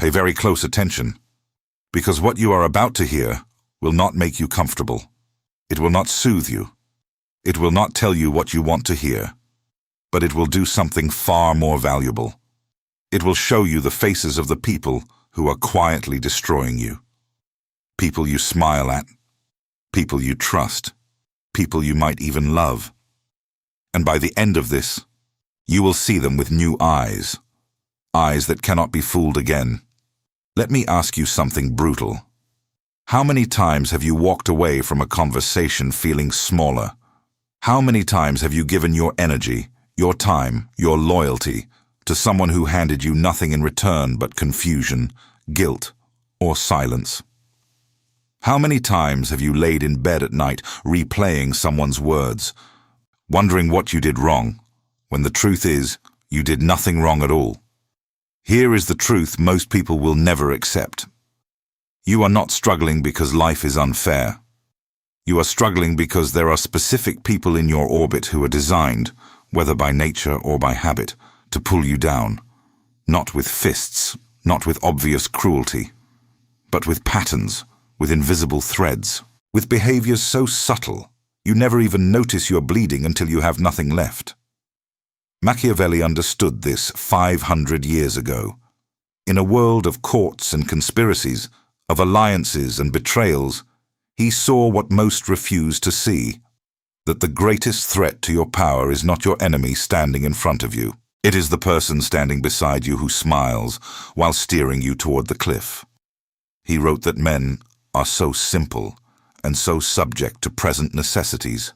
Pay very close attention, because what you are about to hear will not make you comfortable. It will not soothe you. It will not tell you what you want to hear, but it will do something far more valuable. It will show you the faces of the people who are quietly destroying you. People you smile at, people you trust, people you might even love. And by the end of this, you will see them with new eyes, eyes that cannot be fooled again. Let me ask you something brutal. How many times have you walked away from a conversation feeling smaller? How many times have you given your energy, your time, your loyalty to someone who handed you nothing in return but confusion, guilt, or silence? How many times have you laid in bed at night replaying someone's words, wondering what you did wrong, when the truth is you did nothing wrong at all? Here is the truth most people will never accept. You are not struggling because life is unfair. You are struggling because there are specific people in your orbit who are designed, whether by nature or by habit, to pull you down. Not with fists, not with obvious cruelty, but with patterns, with invisible threads, with behaviors so subtle you never even notice you're bleeding until you have nothing left. Machiavelli understood this 500 years ago. In a world of courts and conspiracies, of alliances and betrayals, he saw what most refuse to see, that the greatest threat to your power is not your enemy standing in front of you. It is the person standing beside you who smiles while steering you toward the cliff. He wrote that men are so simple and so subject to present necessities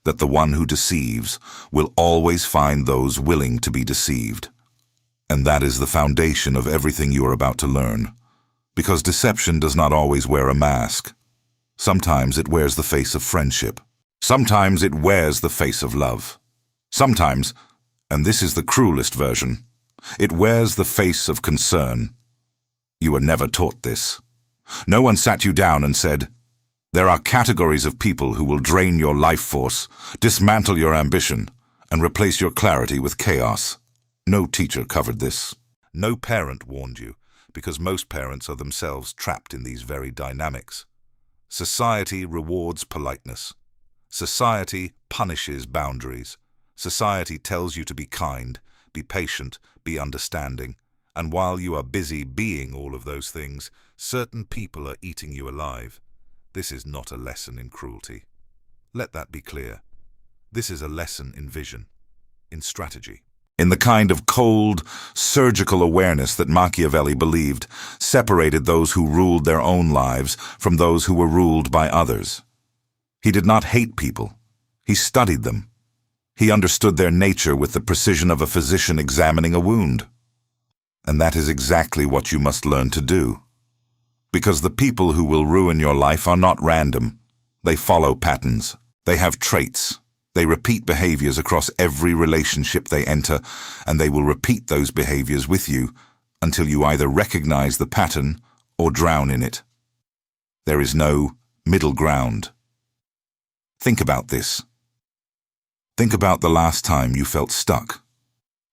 that the one who deceives will always find those willing to be deceived. And that is the foundation of everything you are about to learn, because deception does not always wear a mask. Sometimes it wears the face of friendship. Sometimes it wears the face of love. Sometimes, and this is the cruelest version, it wears the face of concern. You were never taught this. No one sat you down and said, "There are categories of people who will drain your life force, dismantle your ambition, and replace your clarity with chaos." No teacher covered this. No parent warned you, because most parents are themselves trapped in these very dynamics. Society rewards politeness. Society punishes boundaries. Society tells you to be kind, be patient, be understanding. And while you are busy being all of those things, certain people are eating you alive. This is not a lesson in cruelty. Let that be clear. This is a lesson in vision, in strategy, in the kind of cold, surgical awareness that Machiavelli believed separated those who ruled their own lives from those who were ruled by others. He did not hate people. He studied them. He understood their nature with the precision of a physician examining a wound. And that is exactly what you must learn to do. Because the people who will ruin your life are not random. They follow patterns. They have traits. They repeat behaviors across every relationship they enter, and they will repeat those behaviors with you until you either recognize the pattern or drown in it. There is no middle ground. Think about this. Think about the last time you felt stuck.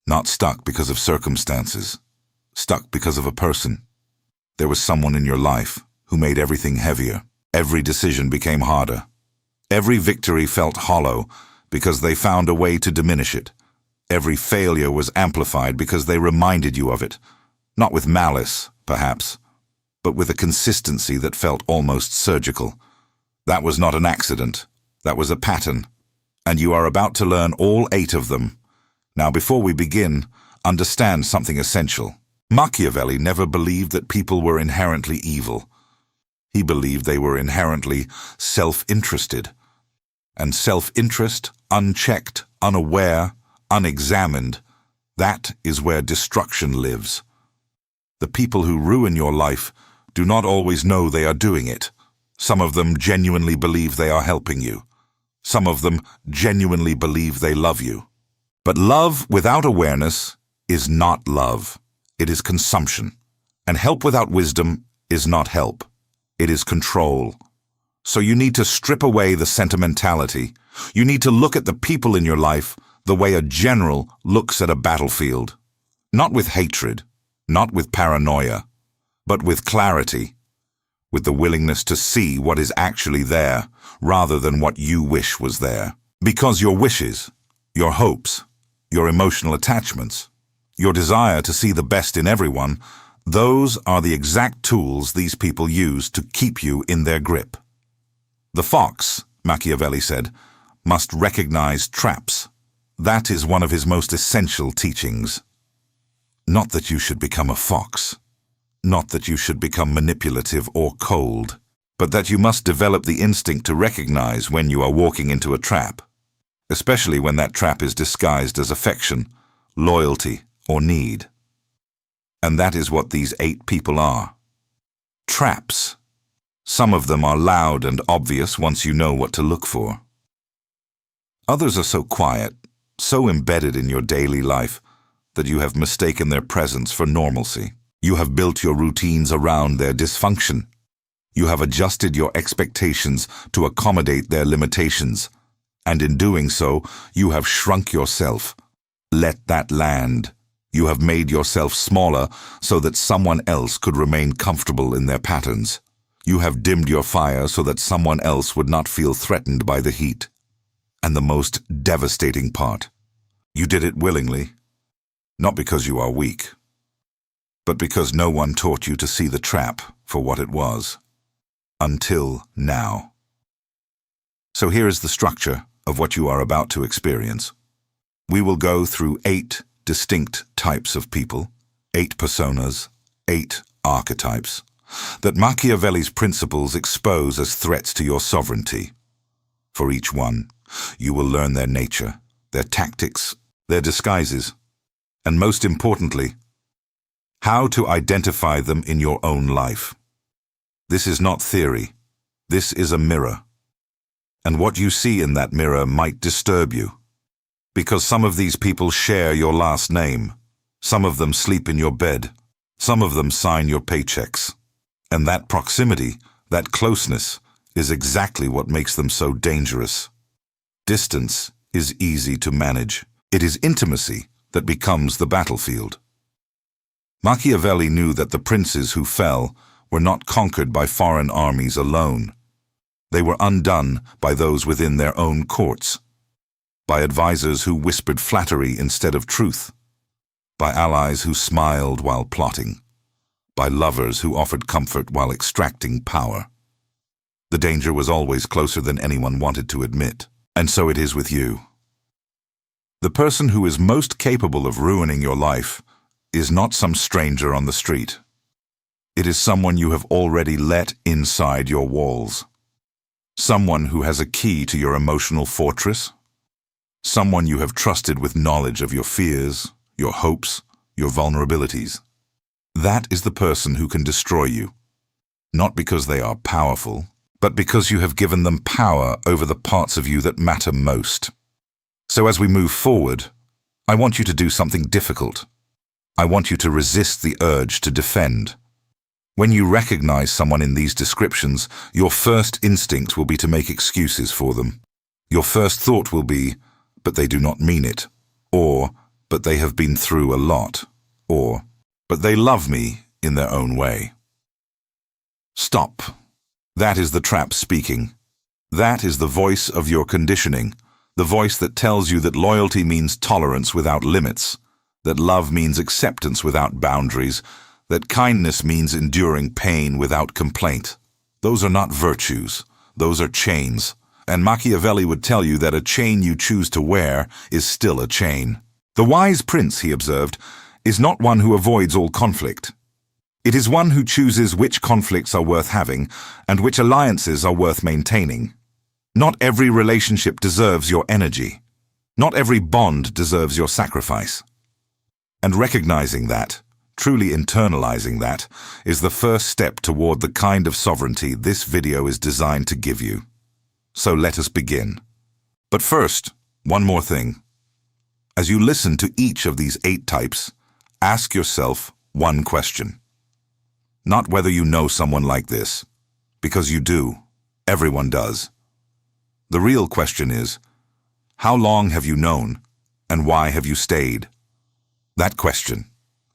Not stuck because of circumstances. Stuck because of a person. There was someone in your life who made everything heavier. Every decision became harder. Every victory felt hollow because they found a way to diminish it. Every failure was amplified because they reminded you of it. Not with malice, perhaps, but with a consistency that felt almost surgical. That was not an accident. That was a pattern. And you are about to learn all 8 of them. Now, before we begin, understand something essential. Machiavelli never believed that people were inherently evil. He believed they were inherently self-interested. And self-interest, unchecked, unaware, unexamined, that is where destruction lives. The people who ruin your life do not always know they are doing it. Some of them genuinely believe they are helping you. Some of them genuinely believe they love you. But love without awareness is not love. It is consumption. And help without wisdom is not help. It is control. So you need to strip away the sentimentality. You need to look at the people in your life the way a general looks at a battlefield. Not with hatred, not with paranoia, but with clarity, with the willingness to see what is actually there rather than what you wish was there. Because your wishes, your hopes, your emotional attachments, your desire to see the best in everyone, those are the exact tools these people use to keep you in their grip. The fox, Machiavelli said, must recognize traps. That is one of his most essential teachings. Not that you should become a fox. Not that you should become manipulative or cold, but that you must develop the instinct to recognize when you are walking into a trap, especially when that trap is disguised as affection, loyalty, or need. And that is what these 8 people are. Traps. Some of them are loud and obvious once you know what to look for. Others are so quiet, so embedded in your daily life, that you have mistaken their presence for normalcy. You have built your routines around their dysfunction. You have adjusted your expectations to accommodate their limitations, and in doing so, you have shrunk yourself. Let that land. You have made yourself smaller so that someone else could remain comfortable in their patterns. You have dimmed your fire so that someone else would not feel threatened by the heat. And the most devastating part, you did it willingly, not because you are weak, but because no one taught you to see the trap for what it was. Until now. So here is the structure of what you are about to experience. We will go through 8 distinct types of people, 8 personas, 8 archetypes, that Machiavelli's principles expose as threats to your sovereignty. For each one, you will learn their nature, their tactics, their disguises, and most importantly, how to identify them in your own life. This is not theory. This is a mirror. And what you see in that mirror might disturb you, because some of these people share your last name. Some of them sleep in your bed. Some of them sign your paychecks. And that proximity, that closeness, is exactly what makes them so dangerous. Distance is easy to manage. It is intimacy that becomes the battlefield. Machiavelli knew that the princes who fell were not conquered by foreign armies alone. They were undone by those within their own courts, by advisors who whispered flattery instead of truth, by allies who smiled while plotting, by lovers who offered comfort while extracting power. The danger was always closer than anyone wanted to admit, and so it is with you. The person who is most capable of ruining your life is not some stranger on the street. It is someone you have already let inside your walls. Someone who has a key to your emotional fortress. Someone you have trusted with knowledge of your fears, your hopes, your vulnerabilities. That is the person who can destroy you. Not because they are powerful, but because you have given them power over the parts of you that matter most. So as we move forward, I want you to do something difficult. I want you to resist the urge to defend. When you recognize someone in these descriptions, your first instinct will be to make excuses for them. Your first thought will be, but they do not mean it, or, but they have been through a lot, or, but they love me in their own way. Stop. That is the trap speaking. That is the voice of your conditioning, the voice that tells you that loyalty means tolerance without limits, that love means acceptance without boundaries, that kindness means enduring pain without complaint. Those are not virtues. Those are chains. And Machiavelli would tell you that a chain you choose to wear is still a chain. The wise prince, he observed, is not one who avoids all conflict. It is one who chooses which conflicts are worth having and which alliances are worth maintaining. Not every relationship deserves your energy. Not every bond deserves your sacrifice. And recognizing that, truly internalizing that, is the first step toward the kind of sovereignty this video is designed to give you. So let us begin. But first, one more thing. As you listen to each of these 8 types, ask yourself one question. Not whether you know someone like this, because you do. Everyone does. The real question is, how long have you known, and why have you stayed? That question,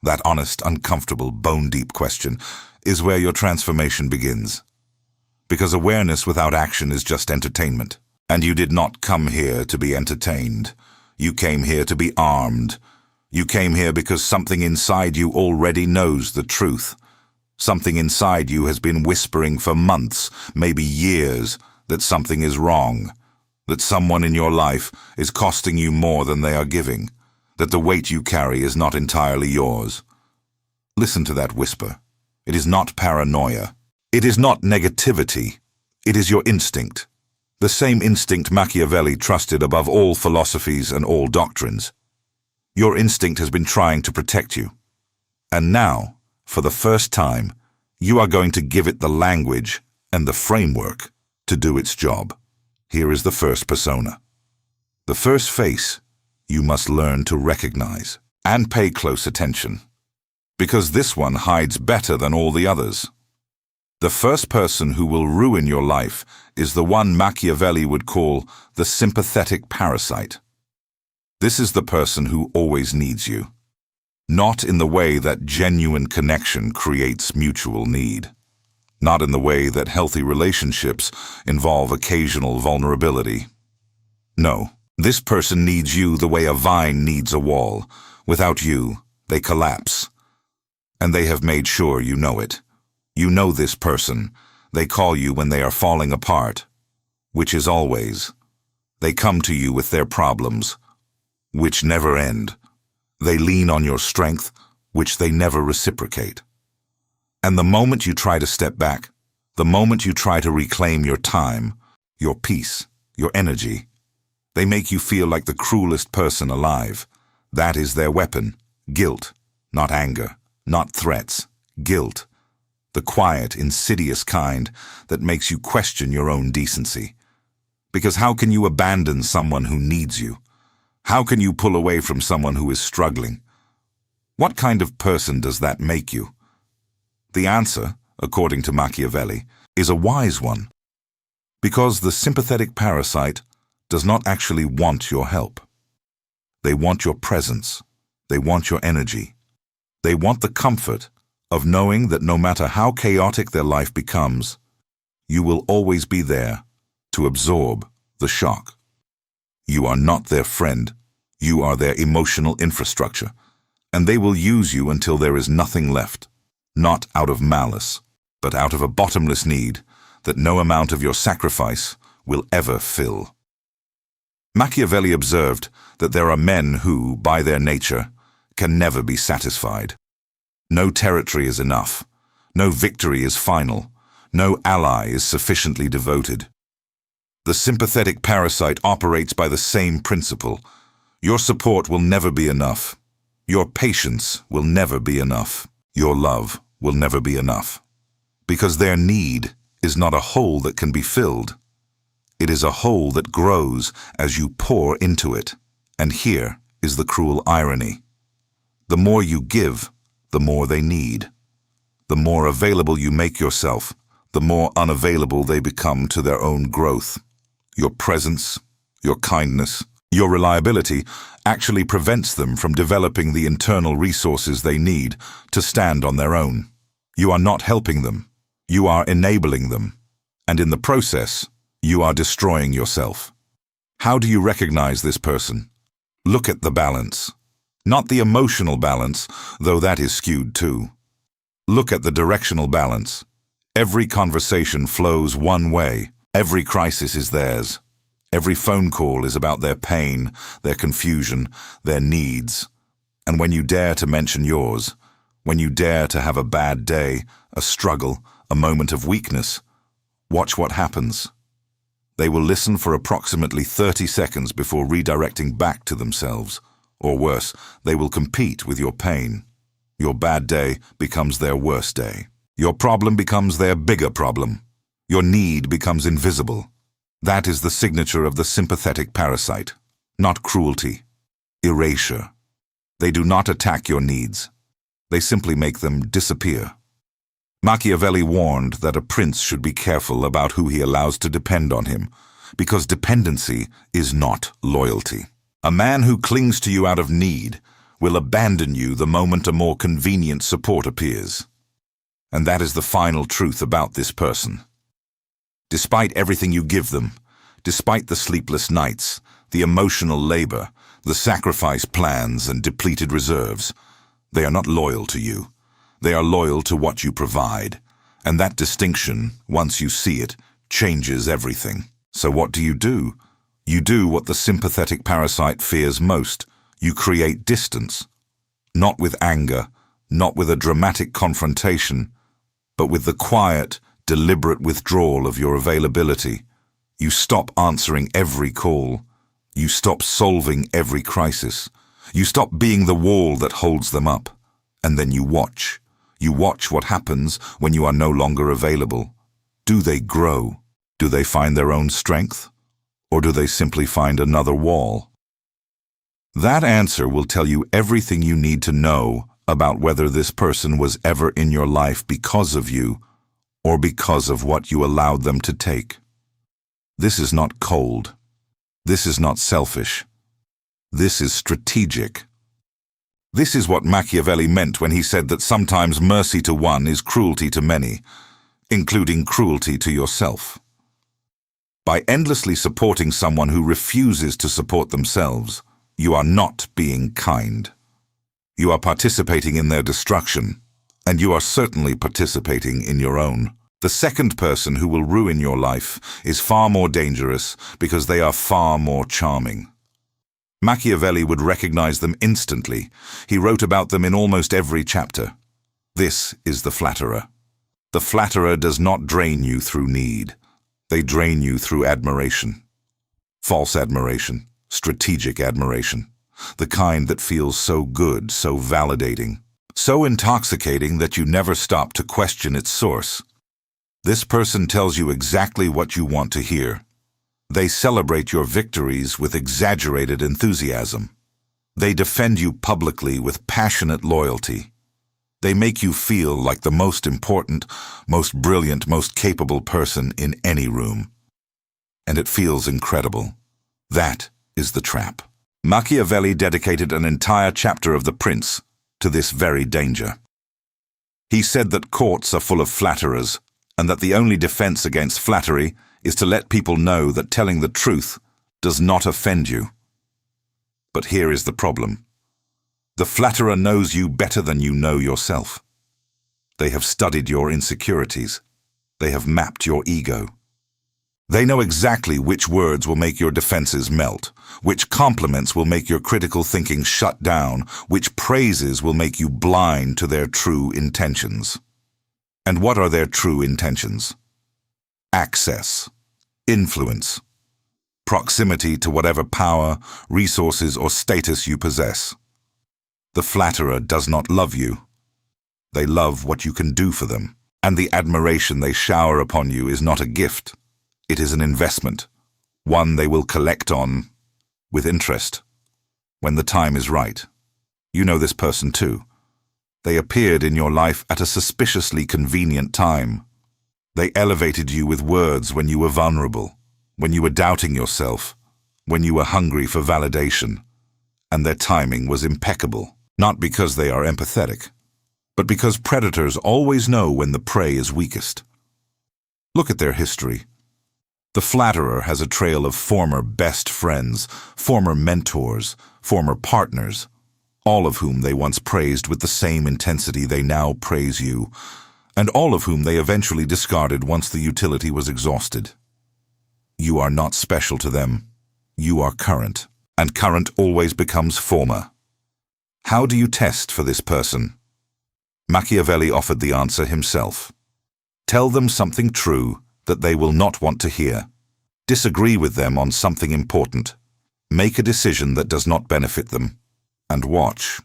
That honest, uncomfortable, bone-deep question is where your transformation begins. Because awareness without action is just entertainment. And you did not come here to be entertained. You came here to be armed. You came here because something inside you already knows the truth. Something inside you has been whispering for months, maybe years, that something is wrong, that someone in your life is costing you more than they are giving, that the weight you carry is not entirely yours. Listen to that whisper. It is not paranoia. It is not negativity. It is your instinct. The same instinct Machiavelli trusted above all philosophies and all doctrines. Your instinct has been trying to protect you. And now, for the first time, you are going to give it the language and the framework to do its job. Here is the first persona. The first face you must learn to recognize and pay close attention, because this one hides better than all the others. The first person who will ruin your life is the one Machiavelli would call the sympathetic parasite. This is the person who always needs you. Not in the way that genuine connection creates mutual need. Not in the way that healthy relationships involve occasional vulnerability. No, this person needs you the way a vine needs a wall. Without you, they collapse. And they have made sure you know it. You know this person. They call you when they are falling apart, which is always. They come to you with their problems, which never end. They lean on your strength, which they never reciprocate. And the moment you try to step back, the moment you try to reclaim your time, your peace, your energy, they make you feel like the cruelest person alive. That is their weapon. Guilt, not anger, not threats. Guilt. The quiet, insidious kind that makes you question your own decency. Because how can you abandon someone who needs you? How can you pull away from someone who is struggling? What kind of person does that make you? The answer, according to Machiavelli, is a wise one. Because the sympathetic parasite does not actually want your help. They want your presence. They want your energy. They want the comfort of knowing that no matter how chaotic their life becomes, you will always be there to absorb the shock. You are not their friend. You are their emotional infrastructure, and they will use you until there is nothing left, not out of malice, but out of a bottomless need that no amount of your sacrifice will ever fill. Machiavelli observed that there are men who, by their nature, can never be satisfied. No territory is enough. No victory is final. No ally is sufficiently devoted. The sympathetic parasite operates by the same principle. Your support will never be enough. Your patience will never be enough. Your love will never be enough. Because their need is not a hole that can be filled. It is a hole that grows as you pour into it. And here is the cruel irony. The more you give, the more they need. The more available you make yourself, the more unavailable they become to their own growth. Your presence, your kindness, your reliability actually prevents them from developing the internal resources they need to stand on their own. You are not helping them. You are enabling them. And in the process, you are destroying yourself. How do you recognize this person? Look at the balance. Not the emotional balance, though that is skewed too. Look at the directional balance. Every conversation flows one way. Every crisis is theirs. Every phone call is about their pain, their confusion, their needs. And when you dare to mention yours, when you dare to have a bad day, a struggle, a moment of weakness, watch what happens. They will listen for approximately 30 seconds before redirecting back to themselves. Or worse, they will compete with your pain. Your bad day becomes their worst day. Your problem becomes their bigger problem. Your need becomes invisible. That is the signature of the sympathetic parasite. Not cruelty. Erasure. They do not attack your needs. They simply make them disappear. Machiavelli warned that a prince should be careful about who he allows to depend on him, because dependency is not loyalty. A man who clings to you out of need will abandon you the moment a more convenient support appears. And that is the final truth about this person. Despite everything you give them, despite the sleepless nights, the emotional labor, the sacrifice plans and depleted reserves, they are not loyal to you. They are loyal to what you provide. And that distinction, once you see it, changes everything. So what do? You do what the sympathetic parasite fears most. You create distance. Not with anger, not with a dramatic confrontation, but with the quiet, deliberate withdrawal of your availability. You stop answering every call. You stop solving every crisis. You stop being the wall that holds them up. And then you watch. You watch what happens when you are no longer available. Do they grow? Do they find their own strength? Or do they simply find another wall? That answer will tell you everything you need to know about whether this person was ever in your life because of you or because of what you allowed them to take. This is not cold. This is not selfish. This is strategic. This is what Machiavelli meant when he said that sometimes mercy to one is cruelty to many, including cruelty to yourself. By endlessly supporting someone who refuses to support themselves, you are not being kind. You are participating in their destruction, and you are certainly participating in your own. The second person who will ruin your life is far more dangerous because they are far more charming. Machiavelli would recognize them instantly. He wrote about them in almost every chapter. This is the flatterer. The flatterer does not drain you through need. They drain you through admiration. False admiration, strategic admiration. The kind that feels so good, so validating, so intoxicating that you never stop to question its source. This person tells you exactly what you want to hear. They celebrate your victories with exaggerated enthusiasm. They defend you publicly with passionate loyalty. They make you feel like the most important, most brilliant, most capable person in any room. And it feels incredible. That is the trap. Machiavelli dedicated an entire chapter of The Prince to this very danger. He said that courts are full of flatterers, and that the only defense against flattery is to let people know that telling the truth does not offend you. But here is the problem. The flatterer knows you better than you know yourself. They have studied your insecurities. They have mapped your ego. They know exactly which words will make your defenses melt, which compliments will make your critical thinking shut down, which praises will make you blind to their true intentions. And what are their true intentions? Access, influence, proximity to whatever power, resources, or status you possess. The flatterer does not love you. They love what you can do for them, and the admiration they shower upon you is not a gift. It is an investment, one they will collect on with interest when the time is right. You know this person too. They appeared in your life at a suspiciously convenient time. They elevated you with words when you were vulnerable, when you were doubting yourself, when you were hungry for validation. And their timing was impeccable, not because they are empathetic, but because predators always know when the prey is weakest. Look at their history. The flatterer has a trail of former best friends, former mentors, former partners, all of whom they once praised with the same intensity they now praise you, and all of whom they eventually discarded once the utility was exhausted. You are not special to them. You are current, and current always becomes former. How do you test for this person? Machiavelli offered the answer himself. Tell them something true that they will not want to hear. Disagree with them on something important. Make a decision that does not benefit them. And watch.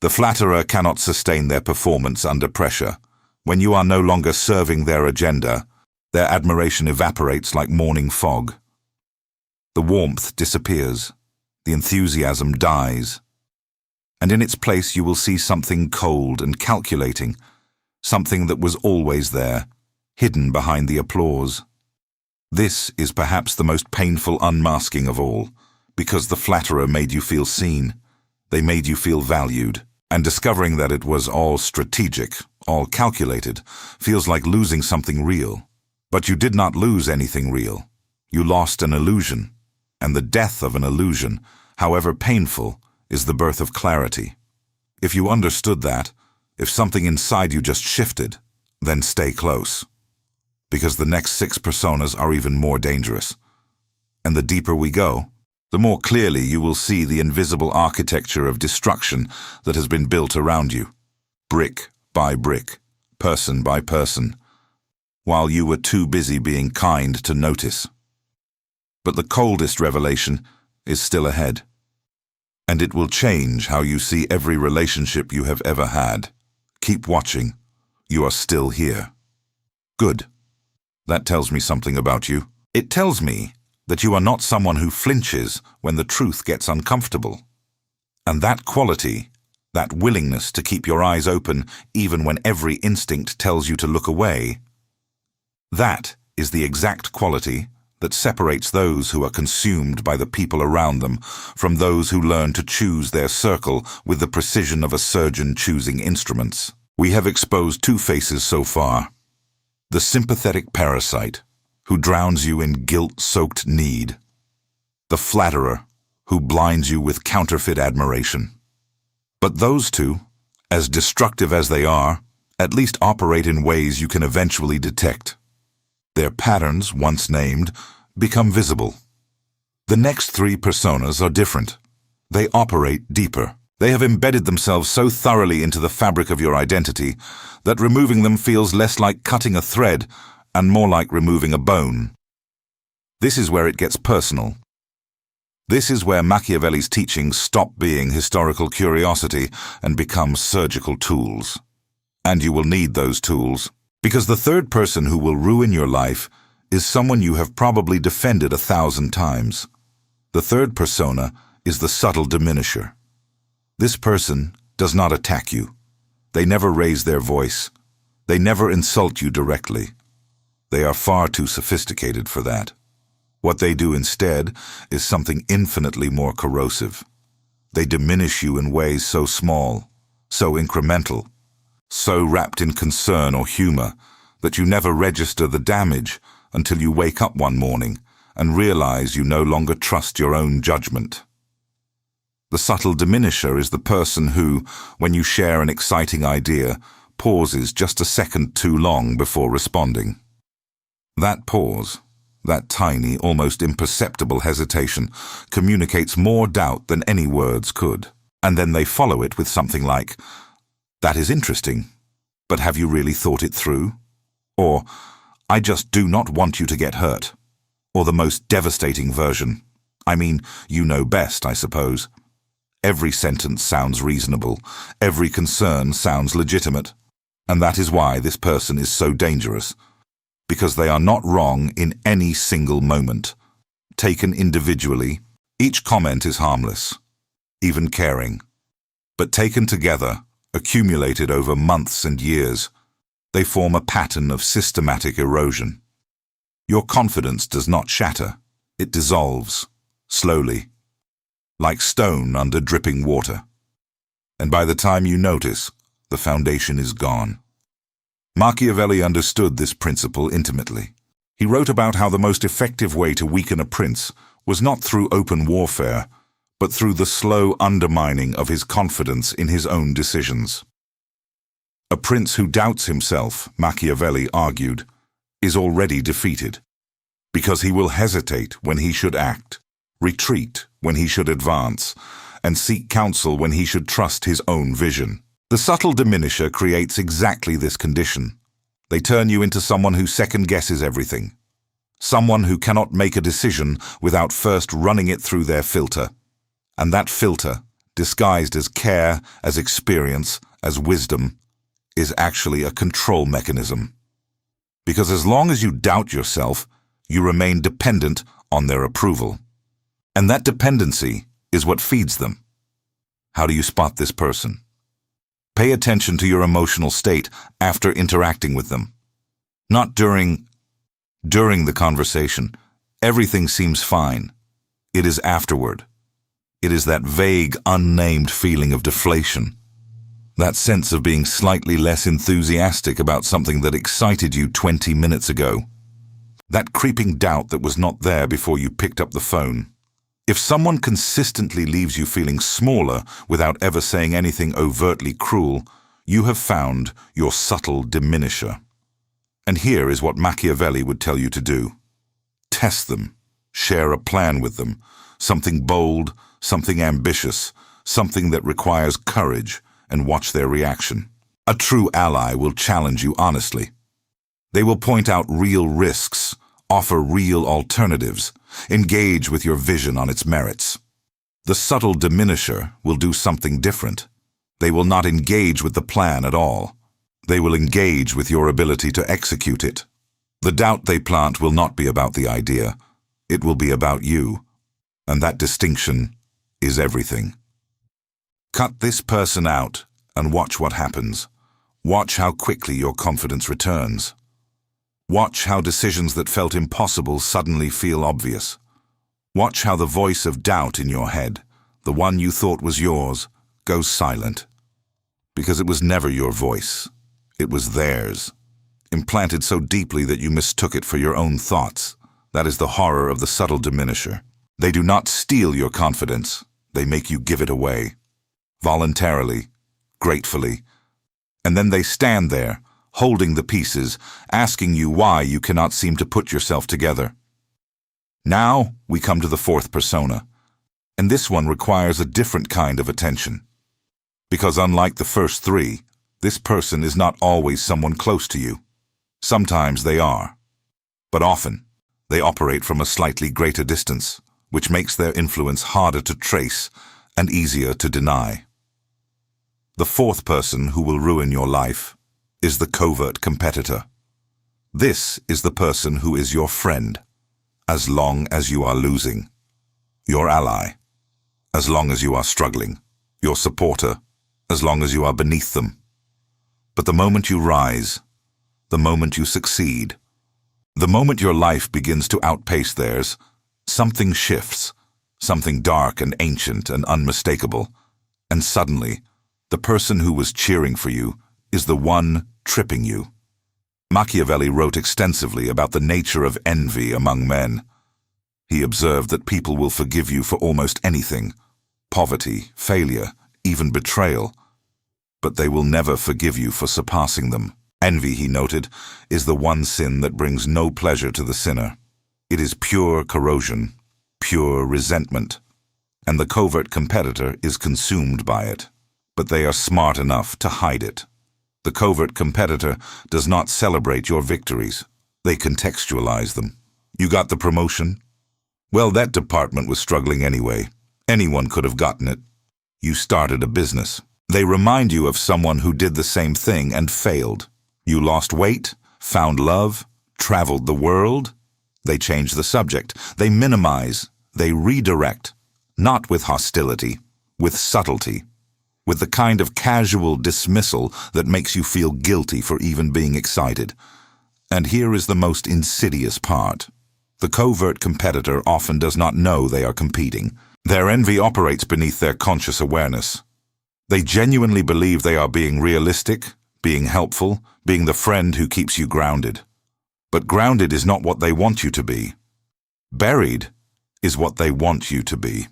The flatterer cannot sustain their performance under pressure. When you are no longer serving their agenda, their admiration evaporates like morning fog. The warmth disappears. The enthusiasm dies. And in its place you will see something cold and calculating, something that was always there, hidden behind the applause. This is perhaps the most painful unmasking of all, because the flatterer made you feel seen. They made you feel valued, and discovering that it was all strategic, all calculated, feels like losing something real. But you did not lose anything real. You lost an illusion, and the death of an illusion, however painful, is the birth of clarity. If you understood that, if something inside you just shifted, then stay close. Because the next 6 personas are even more dangerous. And the deeper we go, the more clearly you will see the invisible architecture of destruction that has been built around you, brick by brick, person by person, while you were too busy being kind to notice. But the coldest revelation is still ahead. And it will change how you see every relationship you have ever had. Keep watching. You are still here. Good. That tells me something about you. It tells me that you are not someone who flinches when the truth gets uncomfortable. And that quality, that willingness to keep your eyes open even when every instinct tells you to look away, that is the exact quality that separates those who are consumed by the people around them from those who learn to choose their circle with the precision of a surgeon choosing instruments. We have exposed 2 faces so far. The sympathetic parasite, who drowns you in guilt-soaked need. The flatterer, who blinds you with counterfeit admiration. But those 2, as destructive as they are, at least operate in ways you can eventually detect. Their patterns, once named, become visible. The next 3 personas are different. They operate deeper. They have embedded themselves so thoroughly into the fabric of your identity that removing them feels less like cutting a thread and more like removing a bone. This is where it gets personal. This is where Machiavelli's teachings stop being historical curiosity and become surgical tools. And you will need those tools, because the 3rd person who will ruin your life is someone you have probably defended 1,000 times. The 3rd persona is the subtle diminisher. This person does not attack you. They never raise their voice. They never insult you directly. They are far too sophisticated for that. What they do instead is something infinitely more corrosive. They diminish you in ways so small, so incremental, so wrapped in concern or humor that you never register the damage until you wake up one morning and realize you no longer trust your own judgment. The subtle diminisher is the person who, when you share an exciting idea, pauses just a second too long before responding. That pause, that tiny, almost imperceptible hesitation, communicates more doubt than any words could. And then they follow it with something like, "That is interesting, but have you really thought it through?" Or, "I just do not want you to get hurt." Or the most devastating version, "I mean, you know best, I suppose." Every sentence sounds reasonable. Every concern sounds legitimate. And that is why this person is so dangerous. Because they are not wrong in any single moment. Taken individually, each comment is harmless, even caring. But taken together, accumulated over months and years, they form a pattern of systematic erosion. Your confidence does not shatter. It dissolves, slowly, like stone under dripping water. And by the time you notice, the foundation is gone. Machiavelli understood this principle intimately. He wrote about how the most effective way to weaken a prince was not through open warfare, but through the slow undermining of his confidence in his own decisions. A prince who doubts himself, Machiavelli argued, is already defeated, because he will hesitate when he should act, retreat when he should advance, and seek counsel when he should trust his own vision. The subtle diminisher creates exactly this condition. They turn you into someone who second-guesses everything. Someone who cannot make a decision without first running it through their filter. And that filter, disguised as care, as experience, as wisdom, is actually a control mechanism. Because as long as you doubt yourself, you remain dependent on their approval. And that dependency is what feeds them. How do you spot this person? Pay attention to your emotional state after interacting with them. Not during the conversation. Everything seems fine. It is afterward. It is that vague, unnamed feeling of deflation. That sense of being slightly less enthusiastic about something that excited you 20 minutes ago. That creeping doubt that was not there before you picked up the phone. If someone consistently leaves you feeling smaller without ever saying anything overtly cruel, you have found your subtle diminisher. And here is what Machiavelli would tell you to do. Test them. Share a plan with them. Something bold, something ambitious, something that requires courage, and watch their reaction. A true ally will challenge you honestly. They will point out real risks, offer real alternatives, engage with your vision on its merits. The subtle diminisher will do something different. They will not engage with the plan at all. They will engage with your ability to execute it. The doubt they plant will not be about the idea. It will be about you. And that distinction is everything. Cut this person out and watch what happens. Watch how quickly your confidence returns. Watch how decisions that felt impossible suddenly feel obvious. Watch how the voice of doubt in your head, the one you thought was yours, goes silent. Because it was never your voice. It was theirs. Implanted so deeply that you mistook it for your own thoughts. That is the horror of the subtle diminisher. They do not steal your confidence. They make you give it away. Voluntarily, gratefully. And then they stand there, holding the pieces, asking you why you cannot seem to put yourself together. Now we come to the fourth persona, and this one requires a different kind of attention. Because unlike the first three, this person is not always someone close to you. Sometimes they are, but often they operate from a slightly greater distance, which makes their influence harder to trace and easier to deny. The fourth person who will ruin your life is the covert competitor. This is the person who is your friend, as long as you are losing, your ally, as long as you are struggling, your supporter, as long as you are beneath them. But the moment you rise, the moment you succeed, the moment your life begins to outpace theirs, something shifts, something dark and ancient and unmistakable, and suddenly, the person who was cheering for you is the one tripping you. Machiavelli wrote extensively about the nature of envy among men. He observed that people will forgive you for almost anything, poverty, failure, even betrayal, but they will never forgive you for surpassing them. Envy, he noted, is the one sin that brings no pleasure to the sinner. It is pure corrosion, pure resentment, and the covert competitor is consumed by it. But they are smart enough to hide it. The covert competitor does not celebrate your victories. They contextualize them. You got the promotion? Well, that department was struggling anyway. Anyone could have gotten it. You started a business. They remind you of someone who did the same thing and failed. You lost weight, found love, traveled the world. They change the subject. They minimize. They redirect. Not with hostility, with subtlety. With the kind of casual dismissal that makes you feel guilty for even being excited. And here is the most insidious part. The covert competitor often does not know they are competing. Their envy operates beneath their conscious awareness. They genuinely believe they are being realistic, being helpful, being the friend who keeps you grounded. But grounded is not what they want you to be. Buried is what they want you to be.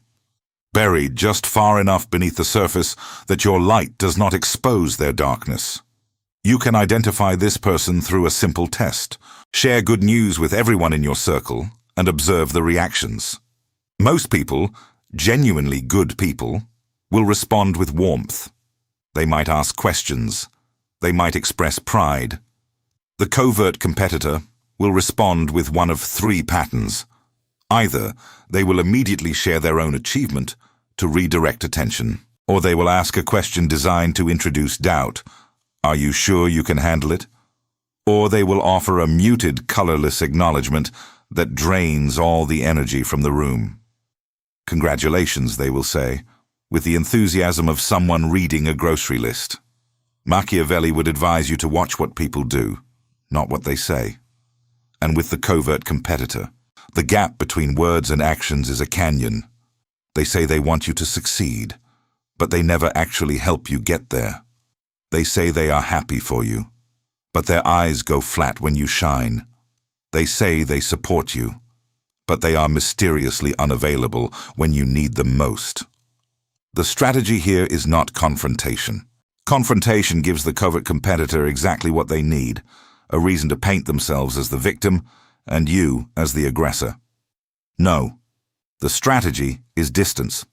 Buried just far enough beneath the surface that your light does not expose their darkness. You can identify this person through a simple test. Share good news with everyone in your circle and observe the reactions. Most people, genuinely good people, will respond with warmth. They might ask questions. They might express pride. The covert competitor will respond with one of three patterns. Either they will immediately share their own achievement to redirect attention, or they will ask a question designed to introduce doubt. Are you sure you can handle it? Or they will offer a muted, colorless acknowledgement that drains all the energy from the room. Congratulations, they will say, with the enthusiasm of someone reading a grocery list. Machiavelli would advise you to watch what people do, not what they say. And with the covert competitor, the gap between words and actions is a canyon. They say they want you to succeed, but they never actually help you get there. They say they are happy for you, but their eyes go flat when you shine. They say they support you, but they are mysteriously unavailable when you need them most. The strategy here is not confrontation. Confrontation gives the covert competitor exactly what they need, a reason to paint themselves as the victim and you as the aggressor. No, the strategy is distance.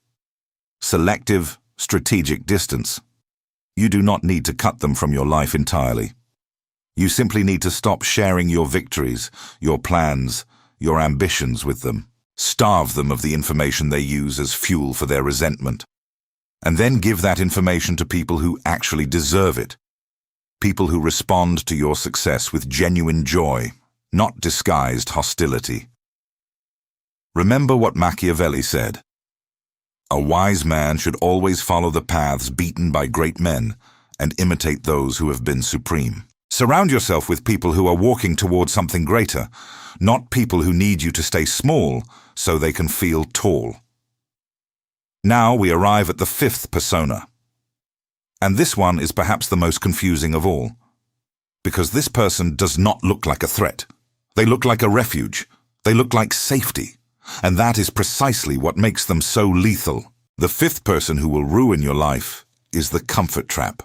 Selective, strategic distance. You do not need to cut them from your life entirely. You simply need to stop sharing your victories, your plans, your ambitions with them. Starve them of the information they use as fuel for their resentment. And then give that information to people who actually deserve it. People who respond to your success with genuine joy, not disguised hostility. Remember what Machiavelli said. A wise man should always follow the paths beaten by great men and imitate those who have been supreme. Surround yourself with people who are walking toward something greater, not people who need you to stay small so they can feel tall. Now we arrive at the fifth persona. And this one is perhaps the most confusing of all, because this person does not look like a threat. They look like a refuge. They look like safety. And that is precisely what makes them so lethal. The fifth person who will ruin your life is the comfort trap.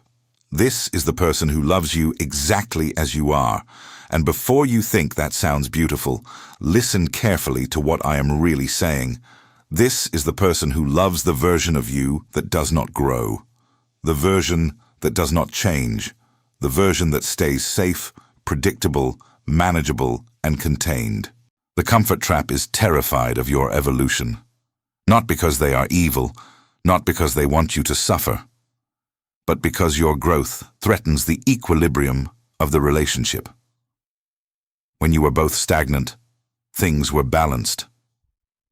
This is the person who loves you exactly as you are. And before you think that sounds beautiful, listen carefully to what I am really saying. This is the person who loves the version of you that does not grow, the version that does not change, the version that stays safe, predictable, manageable, and contained. The comfort trap is terrified of your evolution. Not because they are evil, not because they want you to suffer, but because your growth threatens the equilibrium of the relationship. When you were both stagnant, things were balanced.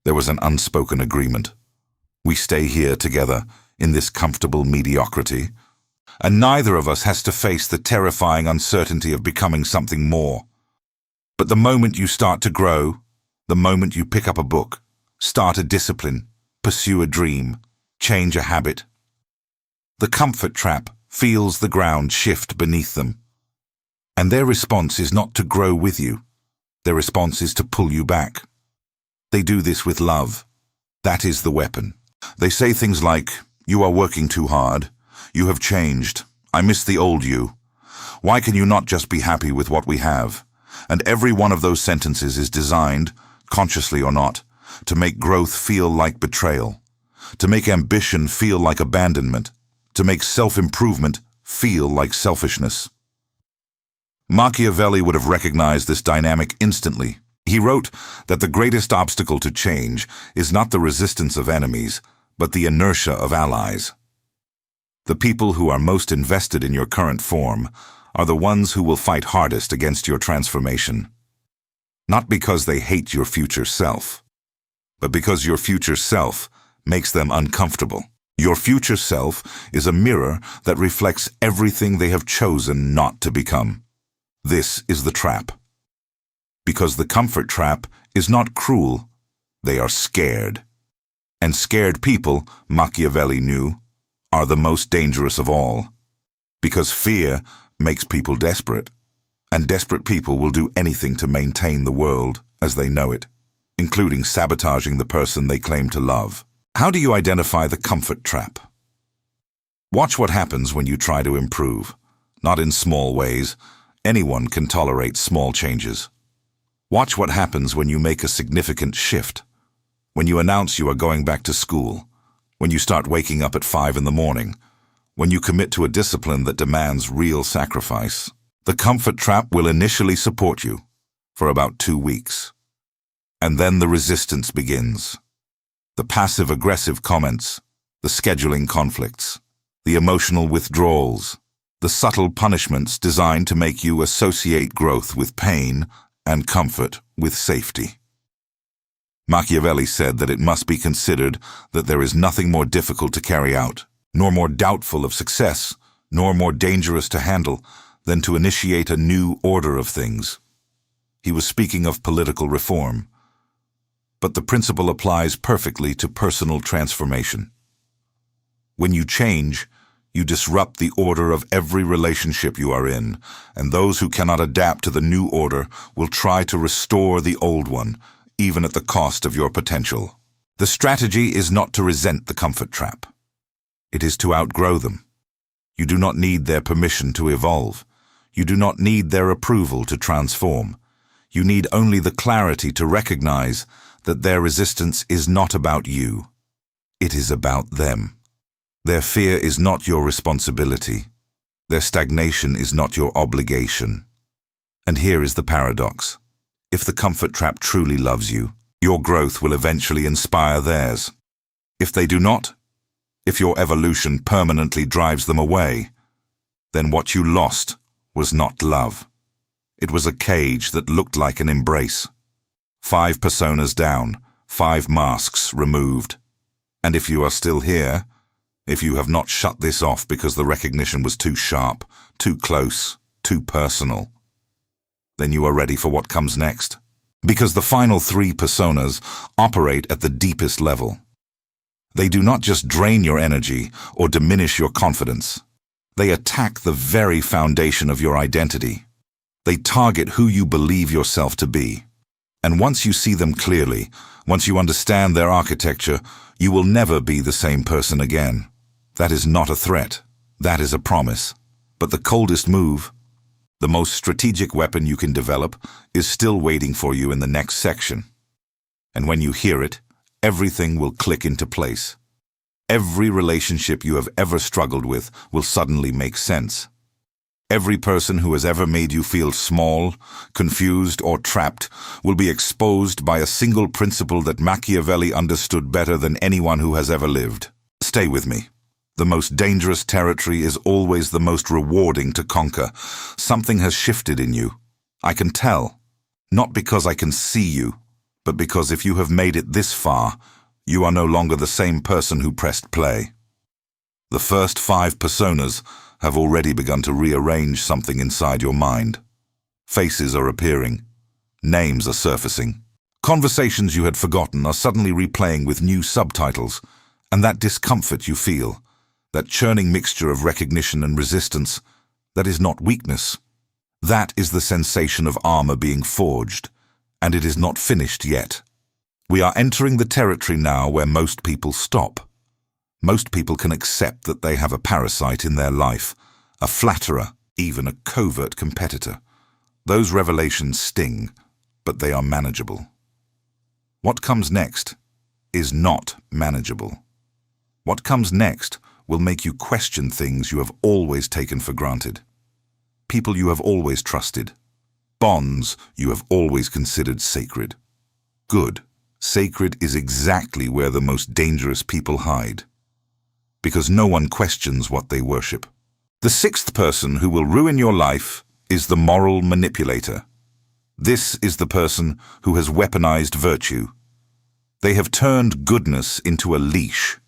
There was an unspoken agreement. We stay here together in this comfortable mediocrity, and neither of us has to face the terrifying uncertainty of becoming something more. But the moment you start to grow, the moment you pick up a book, start a discipline, pursue a dream, change a habit, the comfort trap feels the ground shift beneath them. And their response is not to grow with you. Their response is to pull you back. They do this with love. That is the weapon. They say things like, "You are working too hard. You have changed. I miss the old you. Why can you not just be happy with what we have?" And every one of those sentences is designed, consciously or not, to make growth feel like betrayal, to make ambition feel like abandonment, to make self-improvement feel like selfishness. Machiavelli would have recognized this dynamic instantly. He wrote that the greatest obstacle to change is not the resistance of enemies, but the inertia of allies. The people who are most invested in your current form are the ones who will fight hardest against your transformation. Not because they hate your future self, but because your future self makes them uncomfortable. Your future self is a mirror that reflects everything they have chosen not to become. This is the trap. Because the comfort trap is not cruel, they are scared. And scared people, Machiavelli knew, are the most dangerous of all. Because fear makes people desperate, and desperate people will do anything to maintain the world as they know it, including sabotaging the person they claim to love. How do you identify the comfort trap? Watch what happens when you try to improve. Not in small ways. Anyone can tolerate small changes. Watch what happens when you make a significant shift. When you announce you are going back to school. When you start waking up at 5 in the morning. When you commit to a discipline that demands real sacrifice. The comfort trap will initially support you for about 2 weeks. And then the resistance begins. The passive-aggressive comments, the scheduling conflicts, the emotional withdrawals, the subtle punishments designed to make you associate growth with pain and comfort with safety. Machiavelli said that it must be considered that there is nothing more difficult to carry out, nor more doubtful of success, nor more dangerous to handle than to initiate a new order of things. He was speaking of political reform. but the principle applies perfectly to personal transformation. When you change, you disrupt the order of every relationship you are in, and those who cannot adapt to the new order will try to restore the old one, even at the cost of your potential. The strategy is not to resent the comfort trap. It is to outgrow them. You do not need their permission to evolve. You do not need their approval to transform. You need only the clarity to recognize that their resistance is not about you. It is about them. Their fear is not your responsibility. Their stagnation is not your obligation. And here is the paradox. If the comfort trap truly loves you, your growth will eventually inspire theirs. If they do not, if your evolution permanently drives them away, then what you lost was not love. It was a cage that looked like an embrace. 5 personas down, 5 masks removed. And if you are still here, if you have not shut this off because the recognition was too sharp, too close, too personal, then you are ready for what comes next. Because the final 3 personas operate at the deepest level. They do not just drain your energy or diminish your confidence. They attack the very foundation of your identity. They target who you believe yourself to be. And once you see them clearly, once you understand their architecture, you will never be the same person again. That is not a threat. That is a promise. But the coldest move, the most strategic weapon you can develop, is still waiting for you in the next section. And when you hear it, everything will click into place. Every relationship you have ever struggled with will suddenly make sense. Every person who has ever made you feel small, confused, or trapped will be exposed by a single principle that Machiavelli understood better than anyone who has ever lived. Stay with me. The most dangerous territory is always the most rewarding to conquer. Something has shifted in you. I can tell. Not because I can see you, but because if you have made it this far, you are no longer the same person who pressed play. The first 5 personas have already begun to rearrange something inside your mind. Faces are appearing. Names are surfacing. Conversations you had forgotten are suddenly replaying with new subtitles, and that discomfort you feel, that churning mixture of recognition and resistance, that is not weakness. That is the sensation of armor being forged, and it is not finished yet. We are entering the territory now where most people stop. Most people can accept that they have a parasite in their life, a flatterer, even a covert competitor. Those revelations sting, but they are manageable. What comes next is not manageable. What comes next will make you question things you have always taken for granted. People you have always trusted. Bonds you have always considered sacred. Good. Sacred is exactly where the most dangerous people hide. Because no one questions what they worship. The 6th person who will ruin your life is the moral manipulator. This is the person who has weaponized virtue. They have turned goodness into a leash,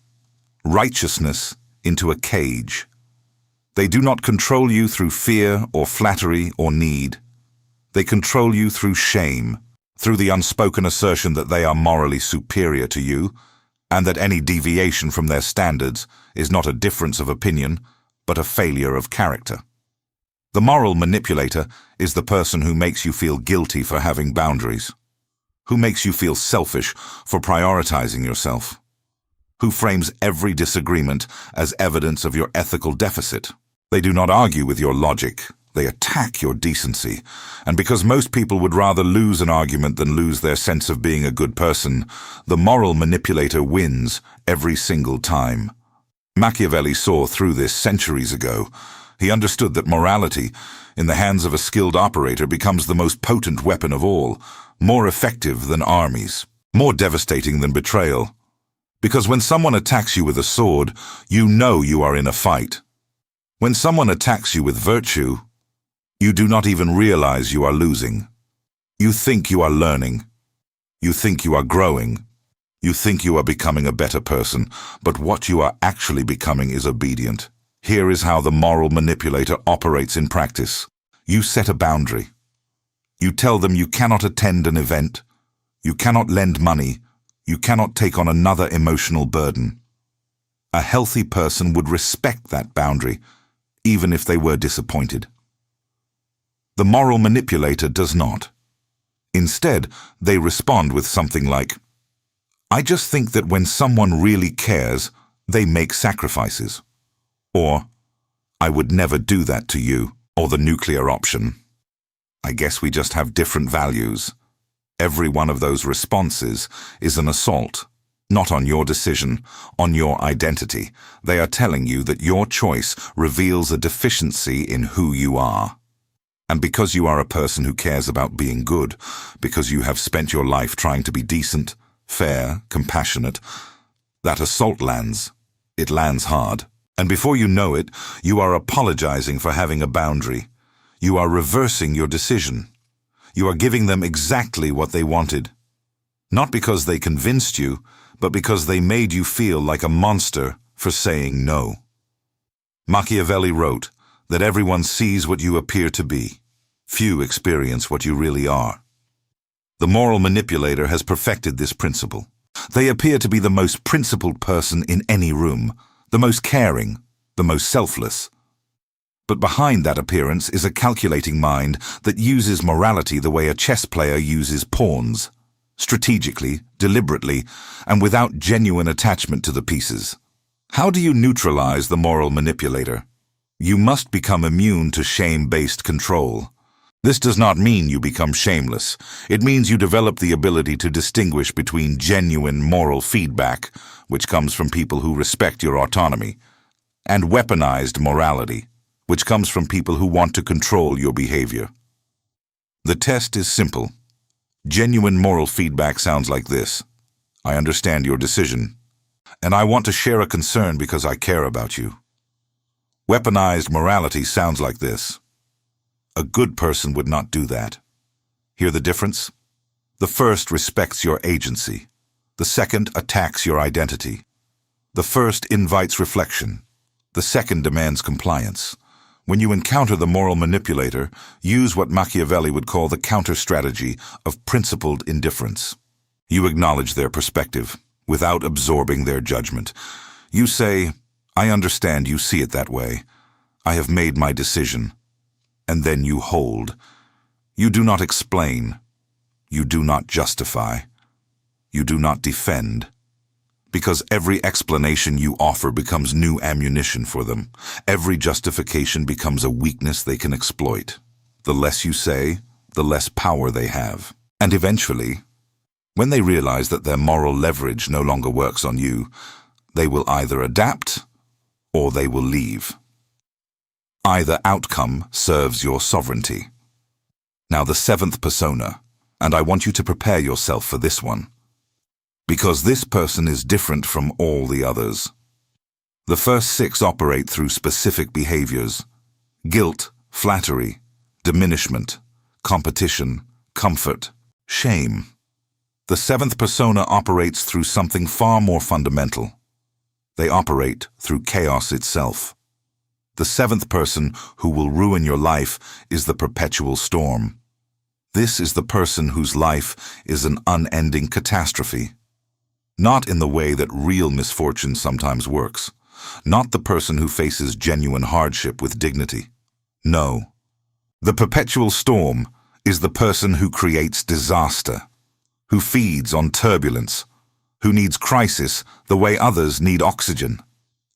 righteousness into a cage. They do not control you through fear or flattery or need. They control you through shame, through the unspoken assertion that they are morally superior to you, and that any deviation from their standards is not a difference of opinion, but a failure of character. The moral manipulator is the person who makes you feel guilty for having boundaries, who makes you feel selfish for prioritizing yourself, who frames every disagreement as evidence of your ethical deficit. They do not argue with your logic. They attack your decency. And because most people would rather lose an argument than lose their sense of being a good person, the moral manipulator wins every single time. Machiavelli saw through this centuries ago. He understood that morality, in the hands of a skilled operator, becomes the most potent weapon of all, more effective than armies, more devastating than betrayal. Because when someone attacks you with a sword, you know you are in a fight. When someone attacks you with virtue, you do not even realize you are losing. You think you are learning. You think you are growing. You think you are becoming a better person, but what you are actually becoming is obedient. Here is how the moral manipulator operates in practice. You set a boundary. You tell them you cannot attend an event, you cannot lend money, You cannot take on another emotional burden. A healthy person would respect that boundary, even if they were disappointed. The moral manipulator does not. Instead, they respond with something like, "I just think that when someone really cares, they make sacrifices." Or, "I would never do that to you," or the nuclear option. "I guess we just have different values." Every one of those responses is an assault, not on your decision, on your identity. They are telling you that your choice reveals a deficiency in who you are. And because you are a person who cares about being good, because you have spent your life trying to be decent, fair, compassionate, that assault lands. It lands hard. And before you know it, you are apologizing for having a boundary. You are reversing your decision. You are giving them exactly what they wanted. Not because they convinced you, but because they made you feel like a monster for saying no. Machiavelli wrote that everyone sees what you appear to be. Few experience what you really are. The moral manipulator has perfected this principle. They appear to be the most principled person in any room, the most caring, the most selfless. But behind that appearance is a calculating mind that uses morality the way a chess player uses pawns, strategically, deliberately, and without genuine attachment to the pieces. How do you neutralize the moral manipulator? You must become immune to shame-based control. This does not mean you become shameless. It means you develop the ability to distinguish between genuine moral feedback, which comes from people who respect your autonomy, and weaponized morality, which comes from people who want to control your behavior. The test is simple. Genuine moral feedback sounds like this: "I understand your decision, and I want to share a concern because I care about you." Weaponized morality sounds like this: "A good person would not do that." Hear the difference? The first respects your agency. The second attacks your identity. The first invites reflection. The second demands compliance. When you encounter the moral manipulator, use what Machiavelli would call the counter-strategy of principled indifference. You acknowledge their perspective, without absorbing their judgment. You say, "I understand you see it that way. I have made my decision." And then you hold. You do not explain. You do not justify. You do not defend. Because every explanation you offer becomes new ammunition for them. Every justification becomes a weakness they can exploit. The less you say, the less power they have. And eventually, when they realize that their moral leverage no longer works on you, they will either adapt or they will leave. Either outcome serves your sovereignty. Now the seventh persona, and I want you to prepare yourself for this one. Because this person is different from all the others. The first six operate through specific behaviors: guilt, flattery, diminishment, competition, comfort, shame. The seventh persona operates through something far more fundamental. They operate through chaos itself. The seventh person who will ruin your life is the perpetual storm. This is the person whose life is an unending catastrophe. Not in the way that real misfortune sometimes works. Not the person who faces genuine hardship with dignity. No. The perpetual storm is the person who creates disaster, who feeds on turbulence, who needs crisis the way others need oxygen.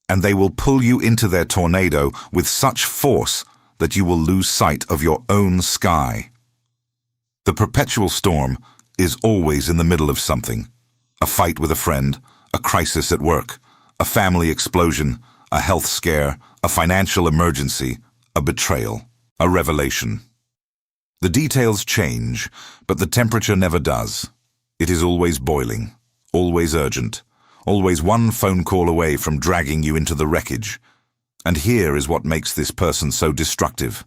And they will pull you into their tornado with such force that you will lose sight of your own sky. The perpetual storm is always in the middle of something. A fight with a friend, a crisis at work, a family explosion, a health scare, a financial emergency, a betrayal, a revelation. The details change, but the temperature never does. It is always boiling, always urgent, always one phone call away from dragging you into the wreckage. And here is what makes this person so destructive.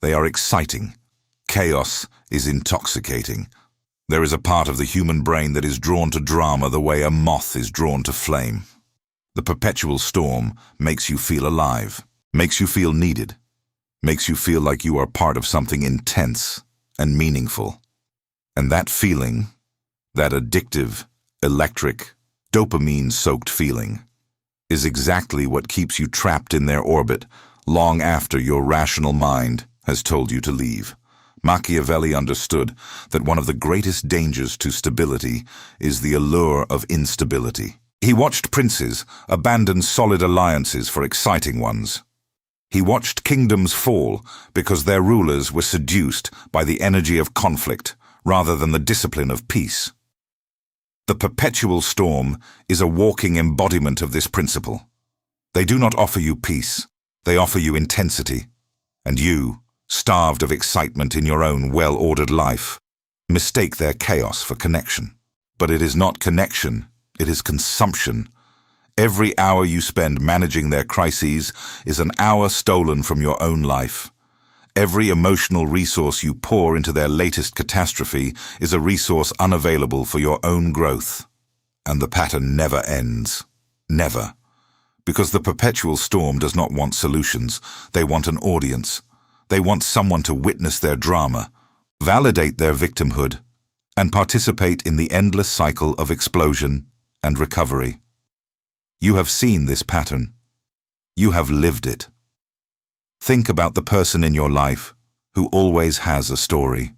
They are exciting. Chaos is intoxicating. There is a part of the human brain that is drawn to drama the way a moth is drawn to flame. The perpetual storm makes you feel alive, makes you feel needed, makes you feel like you are part of something intense and meaningful. And that feeling, that addictive, electric, dopamine-soaked feeling, is exactly what keeps you trapped in their orbit long after your rational mind has told you to leave. Machiavelli understood that one of the greatest dangers to stability is the allure of instability. He watched princes abandon solid alliances for exciting ones. He watched kingdoms fall because their rulers were seduced by the energy of conflict rather than the discipline of peace. The perpetual storm is a walking embodiment of this principle. They do not offer you peace, they offer you intensity. And you, starved of excitement in your own well-ordered life, mistake their chaos for connection. But it is not connection, it is consumption. Every hour you spend managing their crises is an hour stolen from your own life. Every emotional resource you pour into their latest catastrophe is a resource unavailable for your own growth. And the pattern never ends. Never. Because the perpetual storm does not want solutions. They want an audience. They want someone to witness their drama, validate their victimhood, and participate in the endless cycle of explosion and recovery. You have seen this pattern. You have lived it. Think about the person in your life who always has a story,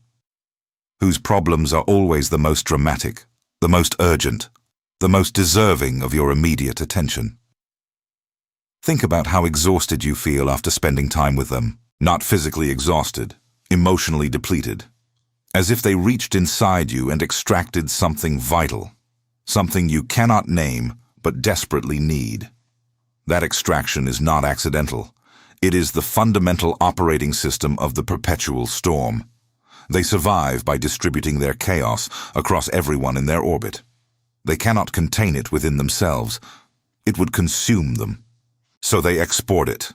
whose problems are always the most dramatic, the most urgent, the most deserving of your immediate attention. Think about how exhausted you feel after spending time with them, not physically exhausted, emotionally depleted, as if they reached inside you and extracted something vital, something you cannot name but desperately need. That extraction is not accidental. It is the fundamental operating system of the perpetual storm. They survive by distributing their chaos across everyone in their orbit. They cannot contain it within themselves. It would consume them. So they export it.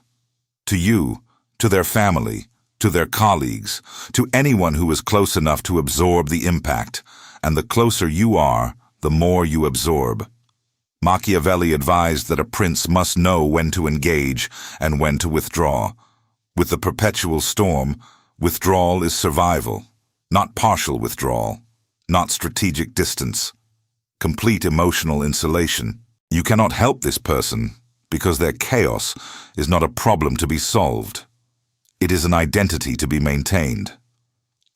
To you, to their family, to their colleagues, to anyone who is close enough to absorb the impact. And the closer you are, the more you absorb. Machiavelli advised that a prince must know when to engage and when to withdraw. With the perpetual storm, withdrawal is survival, not partial withdrawal, not strategic distance, complete emotional insulation. You cannot help this person because their chaos is not a problem to be solved. It is an identity to be maintained.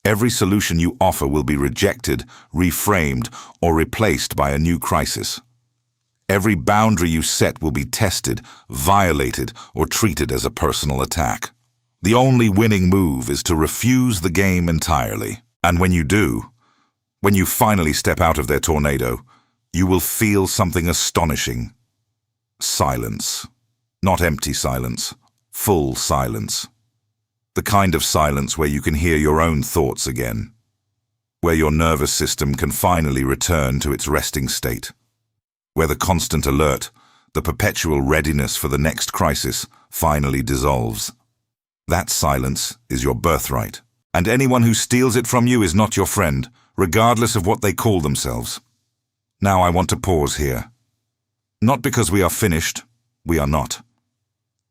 Every solution you offer will be rejected, reframed, or replaced by a new crisis. Every boundary you set will be tested, violated, or treated as a personal attack. The only winning move is to refuse the game entirely. And when you do, when you finally step out of their tornado, you will feel something astonishing. Silence. Not empty silence, full silence. The kind of silence where you can hear your own thoughts again. Where your nervous system can finally return to its resting state. Where the constant alert, the perpetual readiness for the next crisis, finally dissolves. That silence is your birthright, and anyone who steals it from you is not your friend, regardless of what they call themselves. Now I want to pause here. Not because we are finished, we are not.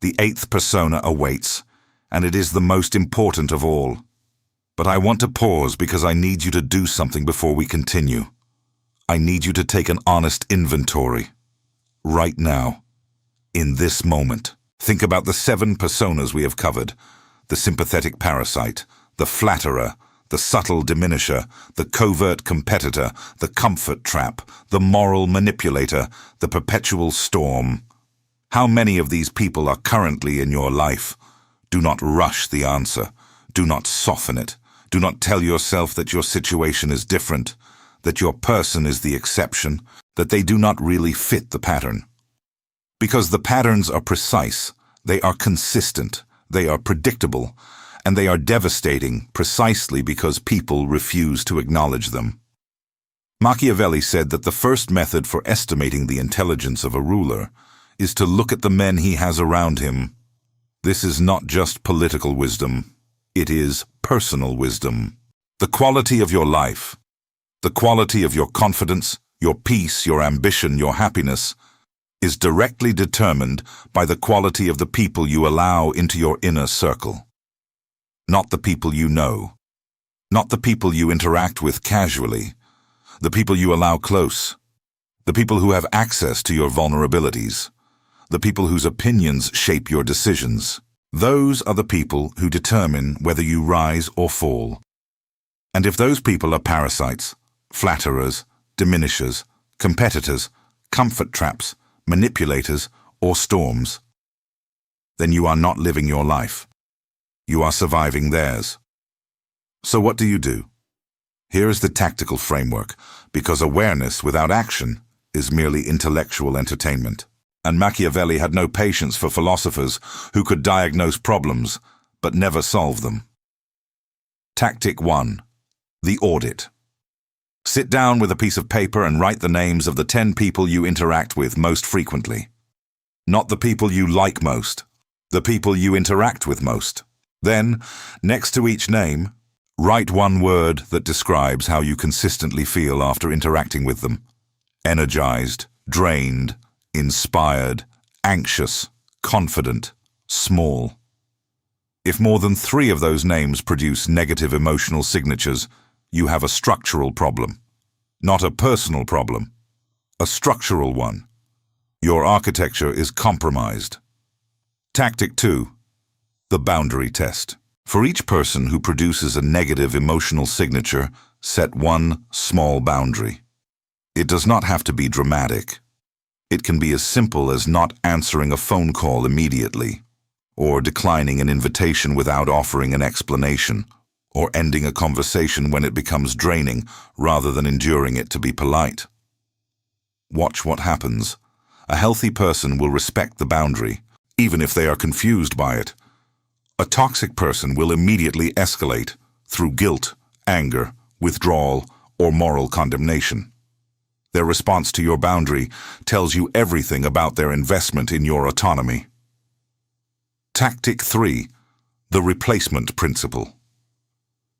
The 8th persona awaits, and it is the most important of all. But I want to pause because I need you to do something before we continue. I need you to take an honest inventory. Right now. In this moment. Think about the 7 personas we have covered. The sympathetic parasite, the flatterer, the subtle diminisher, the covert competitor, the comfort trap, the moral manipulator, the perpetual storm. How many of these people are currently in your life? Do not rush the answer. Do not soften it. Do not tell yourself that your situation is different, that your person is the exception, that they do not really fit the pattern. Because the patterns are precise, they are consistent, they are predictable, and they are devastating precisely because people refuse to acknowledge them. Machiavelli said that the first method for estimating the intelligence of a ruler is to look at the men he has around him. This is not just political wisdom, it is personal wisdom. The quality of your life, the quality of your confidence, your peace, your ambition, your happiness, is directly determined by the quality of the people you allow into your inner circle. Not the people you know, not the people you interact with casually, the people you allow close, the people who have access to your vulnerabilities, the people whose opinions shape your decisions. Those are the people who determine whether you rise or fall. And if those people are parasites, flatterers, diminishers, competitors, comfort traps, manipulators, or storms, then you are not living your life. You are surviving theirs. So what do you do? Here is the tactical framework, because awareness without action is merely intellectual entertainment. And Machiavelli had no patience for philosophers who could diagnose problems but never solve them. Tactic 1. The audit. Sit down with a piece of paper and write the names of the 10 people you interact with most frequently. Not the people you like most, the people you interact with most. Then, next to each name, write one word that describes how you consistently feel after interacting with them. Energized, drained, inspired, anxious, confident, small. If more than 3 of those names produce negative emotional signatures, you have a structural problem. Not a personal problem. A structural one. Your architecture is compromised. Tactic 2. The boundary test. For each person who produces a negative emotional signature, set one small boundary. It does not have to be dramatic. It can be as simple as not answering a phone call immediately, or declining an invitation without offering an explanation, or ending a conversation when it becomes draining rather than enduring it to be polite. Watch what happens. A healthy person will respect the boundary, even if they are confused by it. A toxic person will immediately escalate through guilt, anger, withdrawal, or moral condemnation. Their response to your boundary tells you everything about their investment in your autonomy. Tactic 3. The replacement principle.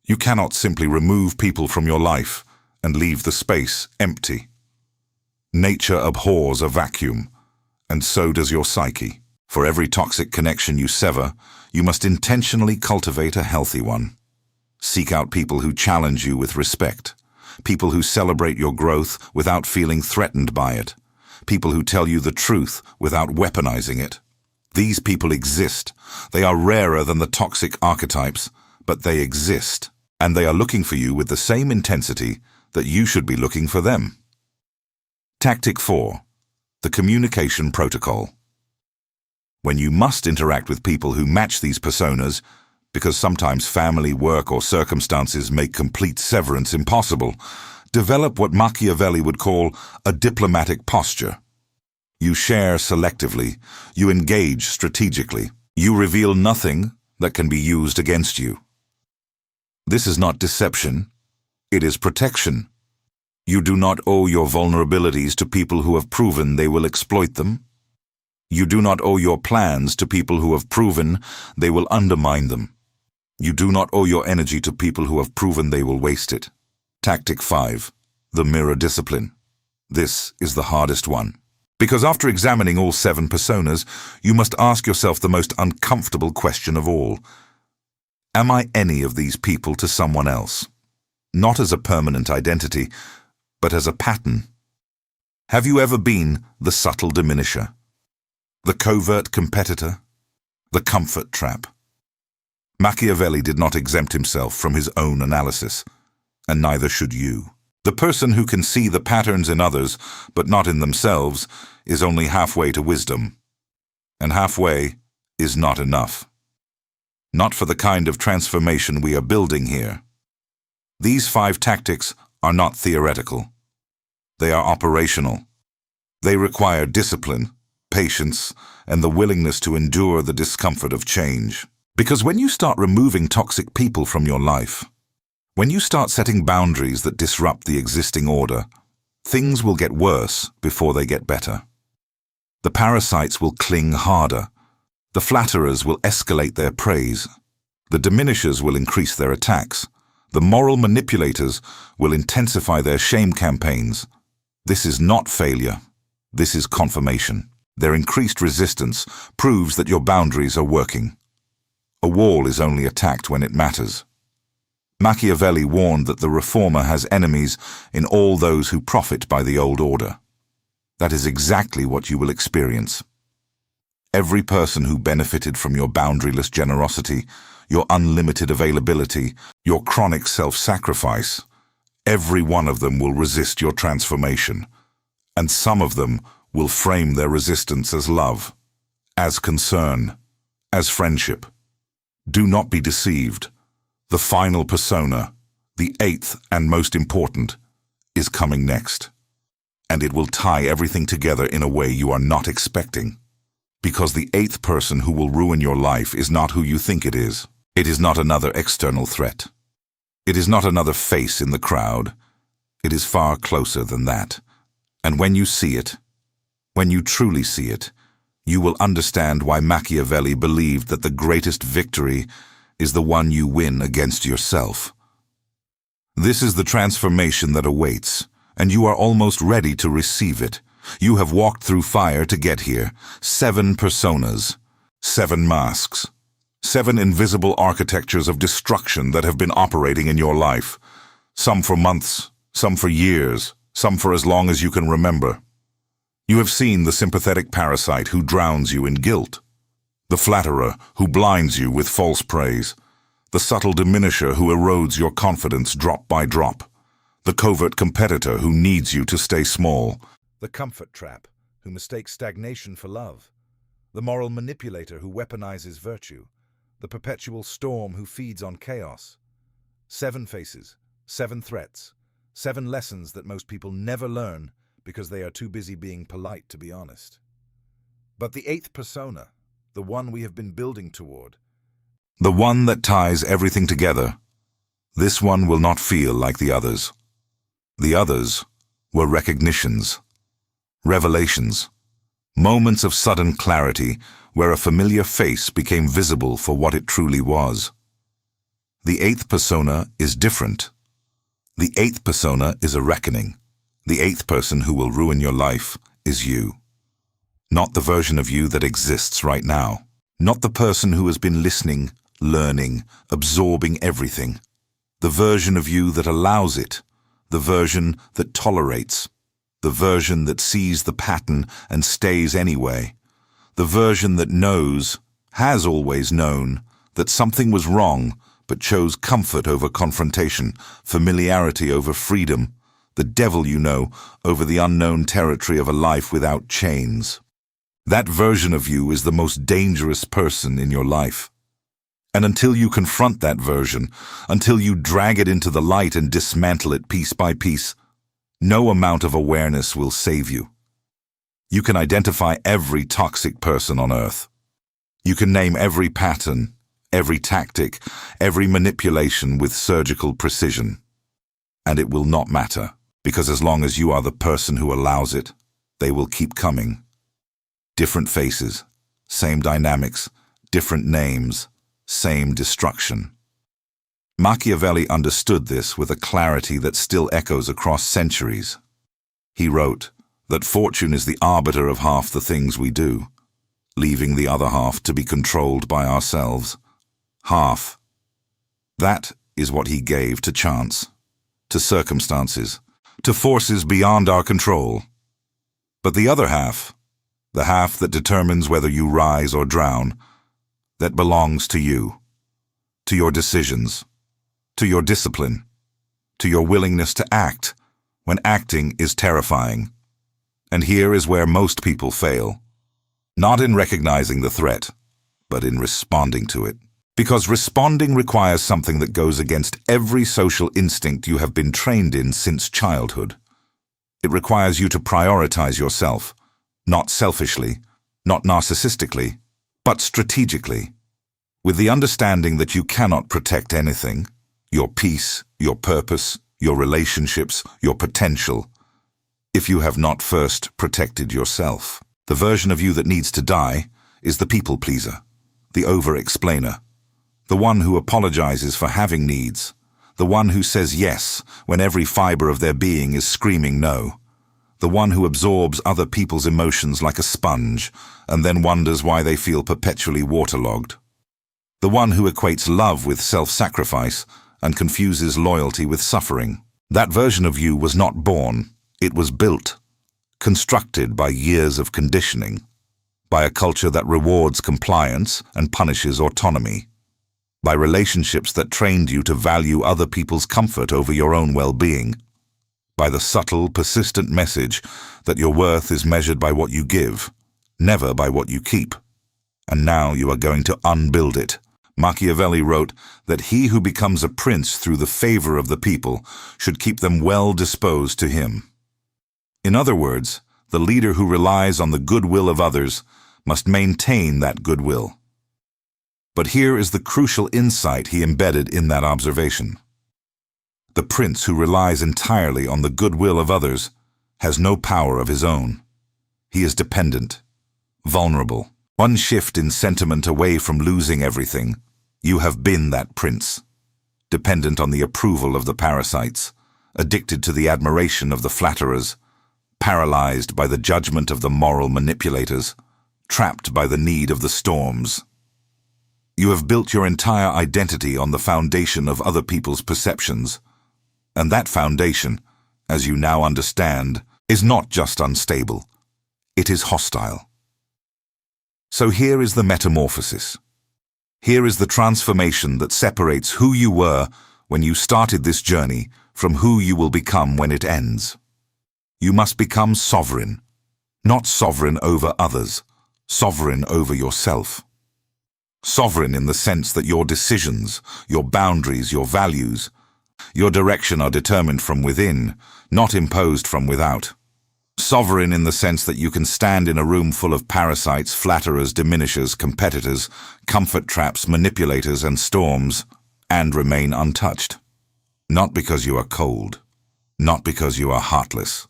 You cannot simply remove people from your life and leave the space empty. Nature abhors a vacuum, and so does your psyche. For every toxic connection you sever, you must intentionally cultivate a healthy one. Seek out people who challenge you with respect. People who celebrate your growth without feeling threatened by it. People who tell you the truth without weaponizing it. These people exist. They are rarer than the toxic archetypes, but they exist, and they are looking for you with the same intensity that you should be looking for them. Tactic 4. The communication protocol. When you must interact with people who match these personas, because sometimes family, work, or circumstances make complete severance impossible, develop what Machiavelli would call a diplomatic posture. You share selectively, you engage strategically, you reveal nothing that can be used against you. This is not deception, it is protection. You do not owe your vulnerabilities to people who have proven they will exploit them. You do not owe your plans to people who have proven they will undermine them. You do not owe your energy to people who have proven they will waste it. Tactic 5. The mirror discipline. This is the hardest one. Because after examining all 7 personas, you must ask yourself the most uncomfortable question of all. Am I any of these people to someone else? Not as a permanent identity, but as a pattern. Have you ever been the subtle diminisher? The covert competitor? The comfort trap? Machiavelli did not exempt himself from his own analysis, and neither should you. The person who can see the patterns in others, but not in themselves, is only halfway to wisdom. And halfway is not enough. Not for the kind of transformation we are building here. These 5 tactics are not theoretical. They are operational. They require discipline, patience, and the willingness to endure the discomfort of change. Because when you start removing toxic people from your life, when you start setting boundaries that disrupt the existing order, things will get worse before they get better. The parasites will cling harder. The flatterers will escalate their praise. The diminishers will increase their attacks. The moral manipulators will intensify their shame campaigns. This is not failure. This is confirmation. Their increased resistance proves that your boundaries are working. A wall is only attacked when it matters. Machiavelli warned that the reformer has enemies in all those who profit by the old order. That is exactly what you will experience. Every person who benefited from your boundaryless generosity, your unlimited availability, your chronic self-sacrifice, every one of them will resist your transformation, and some of them will frame their resistance as love, as concern, as friendship. Do not be deceived. The final persona, the eighth and most important, is coming next. And it will tie everything together in a way you are not expecting. Because the eighth person who will ruin your life is not who you think it is. It is not another external threat. It is not another face in the crowd. It is far closer than that. And when you see it, when you truly see it, you will understand why Machiavelli believed that the greatest victory is the one you win against yourself. This is the transformation that awaits, and you are almost ready to receive it. You have walked through fire to get here. 7 personas, 7 masks, 7 invisible architectures of destruction that have been operating in your life. Some for months, some for years, some for as long as you can remember. You have seen the sympathetic parasite who drowns you in guilt, the flatterer who blinds you with false praise, the subtle diminisher who erodes your confidence drop by drop, the covert competitor who needs you to stay small, the comfort trap who mistakes stagnation for love, the moral manipulator who weaponizes virtue, the perpetual storm who feeds on chaos. 7 faces, 7 threats, 7 lessons that most people never learn because they are too busy being polite to be honest. But the 8th persona, the one we have been building toward, the one that ties everything together, this one will not feel like the others. The others were recognitions, revelations, moments of sudden clarity where a familiar face became visible for what it truly was. The 8th persona is different. The 8th persona is a reckoning. The 8th person who will ruin your life is you. Not the version of you that exists right now. Not the person who has been listening, learning, absorbing everything. The version of you that allows it. The version that tolerates. The version that sees the pattern and stays anyway. The version that knows, has always known, that something was wrong, but chose comfort over confrontation, familiarity over freedom, the devil you know over the unknown territory of a life without chains. That version of you is the most dangerous person in your life. And until you confront that version, until you drag it into the light and dismantle it piece by piece, no amount of awareness will save you. You can identify every toxic person on earth. You can name every pattern, every tactic, every manipulation with surgical precision. And it will not matter, because as long as you are the person who allows it, they will keep coming. Different faces, same dynamics, different names, same destruction. Machiavelli understood this with a clarity that still echoes across centuries. He wrote that fortune is the arbiter of half the things we do, leaving the other half to be controlled by ourselves. Half. That is what he gave to chance, to circumstances, to forces beyond our control. But the other half, the half that determines whether you rise or drown, that belongs to you, to your decisions, to your discipline, to your willingness to act when acting is terrifying. And here is where most people fail. Not in recognizing the threat, but in responding to it. Because responding requires something that goes against every social instinct you have been trained in since childhood. It requires you to prioritize yourself, not selfishly, not narcissistically, but strategically, with the understanding that you cannot protect anything, your peace, your purpose, your relationships, your potential, if you have not first protected yourself. The version of you that needs to die is the people pleaser, the over-explainer, the one who apologizes for having needs, the one who says yes when every fiber of their being is screaming no, the one who absorbs other people's emotions like a sponge and then wonders why they feel perpetually waterlogged, the one who equates love with self-sacrifice and confuses loyalty with suffering. That version of you was not born, it was built, constructed by years of conditioning, by a culture that rewards compliance and punishes autonomy, by relationships that trained you to value other people's comfort over your own well-being, by the subtle, persistent message that your worth is measured by what you give, never by what you keep. And now you are going to unbuild it. Machiavelli wrote that he who becomes a prince through the favor of the people should keep them well disposed to him. In other words, the leader who relies on the goodwill of others must maintain that goodwill. But here is the crucial insight he embedded in that observation. The prince who relies entirely on the goodwill of others has no power of his own. He is dependent, vulnerable. One shift in sentiment away from losing everything, you have been that prince, dependent on the approval of the parasites, addicted to the admiration of the flatterers, paralyzed by the judgment of the moral manipulators, trapped by the need of the storms. You have built your entire identity on the foundation of other people's perceptions, and that foundation, as you now understand, is not just unstable, it is hostile. So here is the metamorphosis. Here is the transformation that separates who you were when you started this journey from who you will become when it ends. You must become sovereign, not sovereign over others, sovereign over yourself. Sovereign in the sense that your decisions, your boundaries, your values, your direction are determined from within, not imposed from without. Sovereign in the sense that you can stand in a room full of parasites, flatterers, diminishers, competitors, comfort traps, manipulators, and storms, and remain untouched. Not because you are cold, not because you are heartless,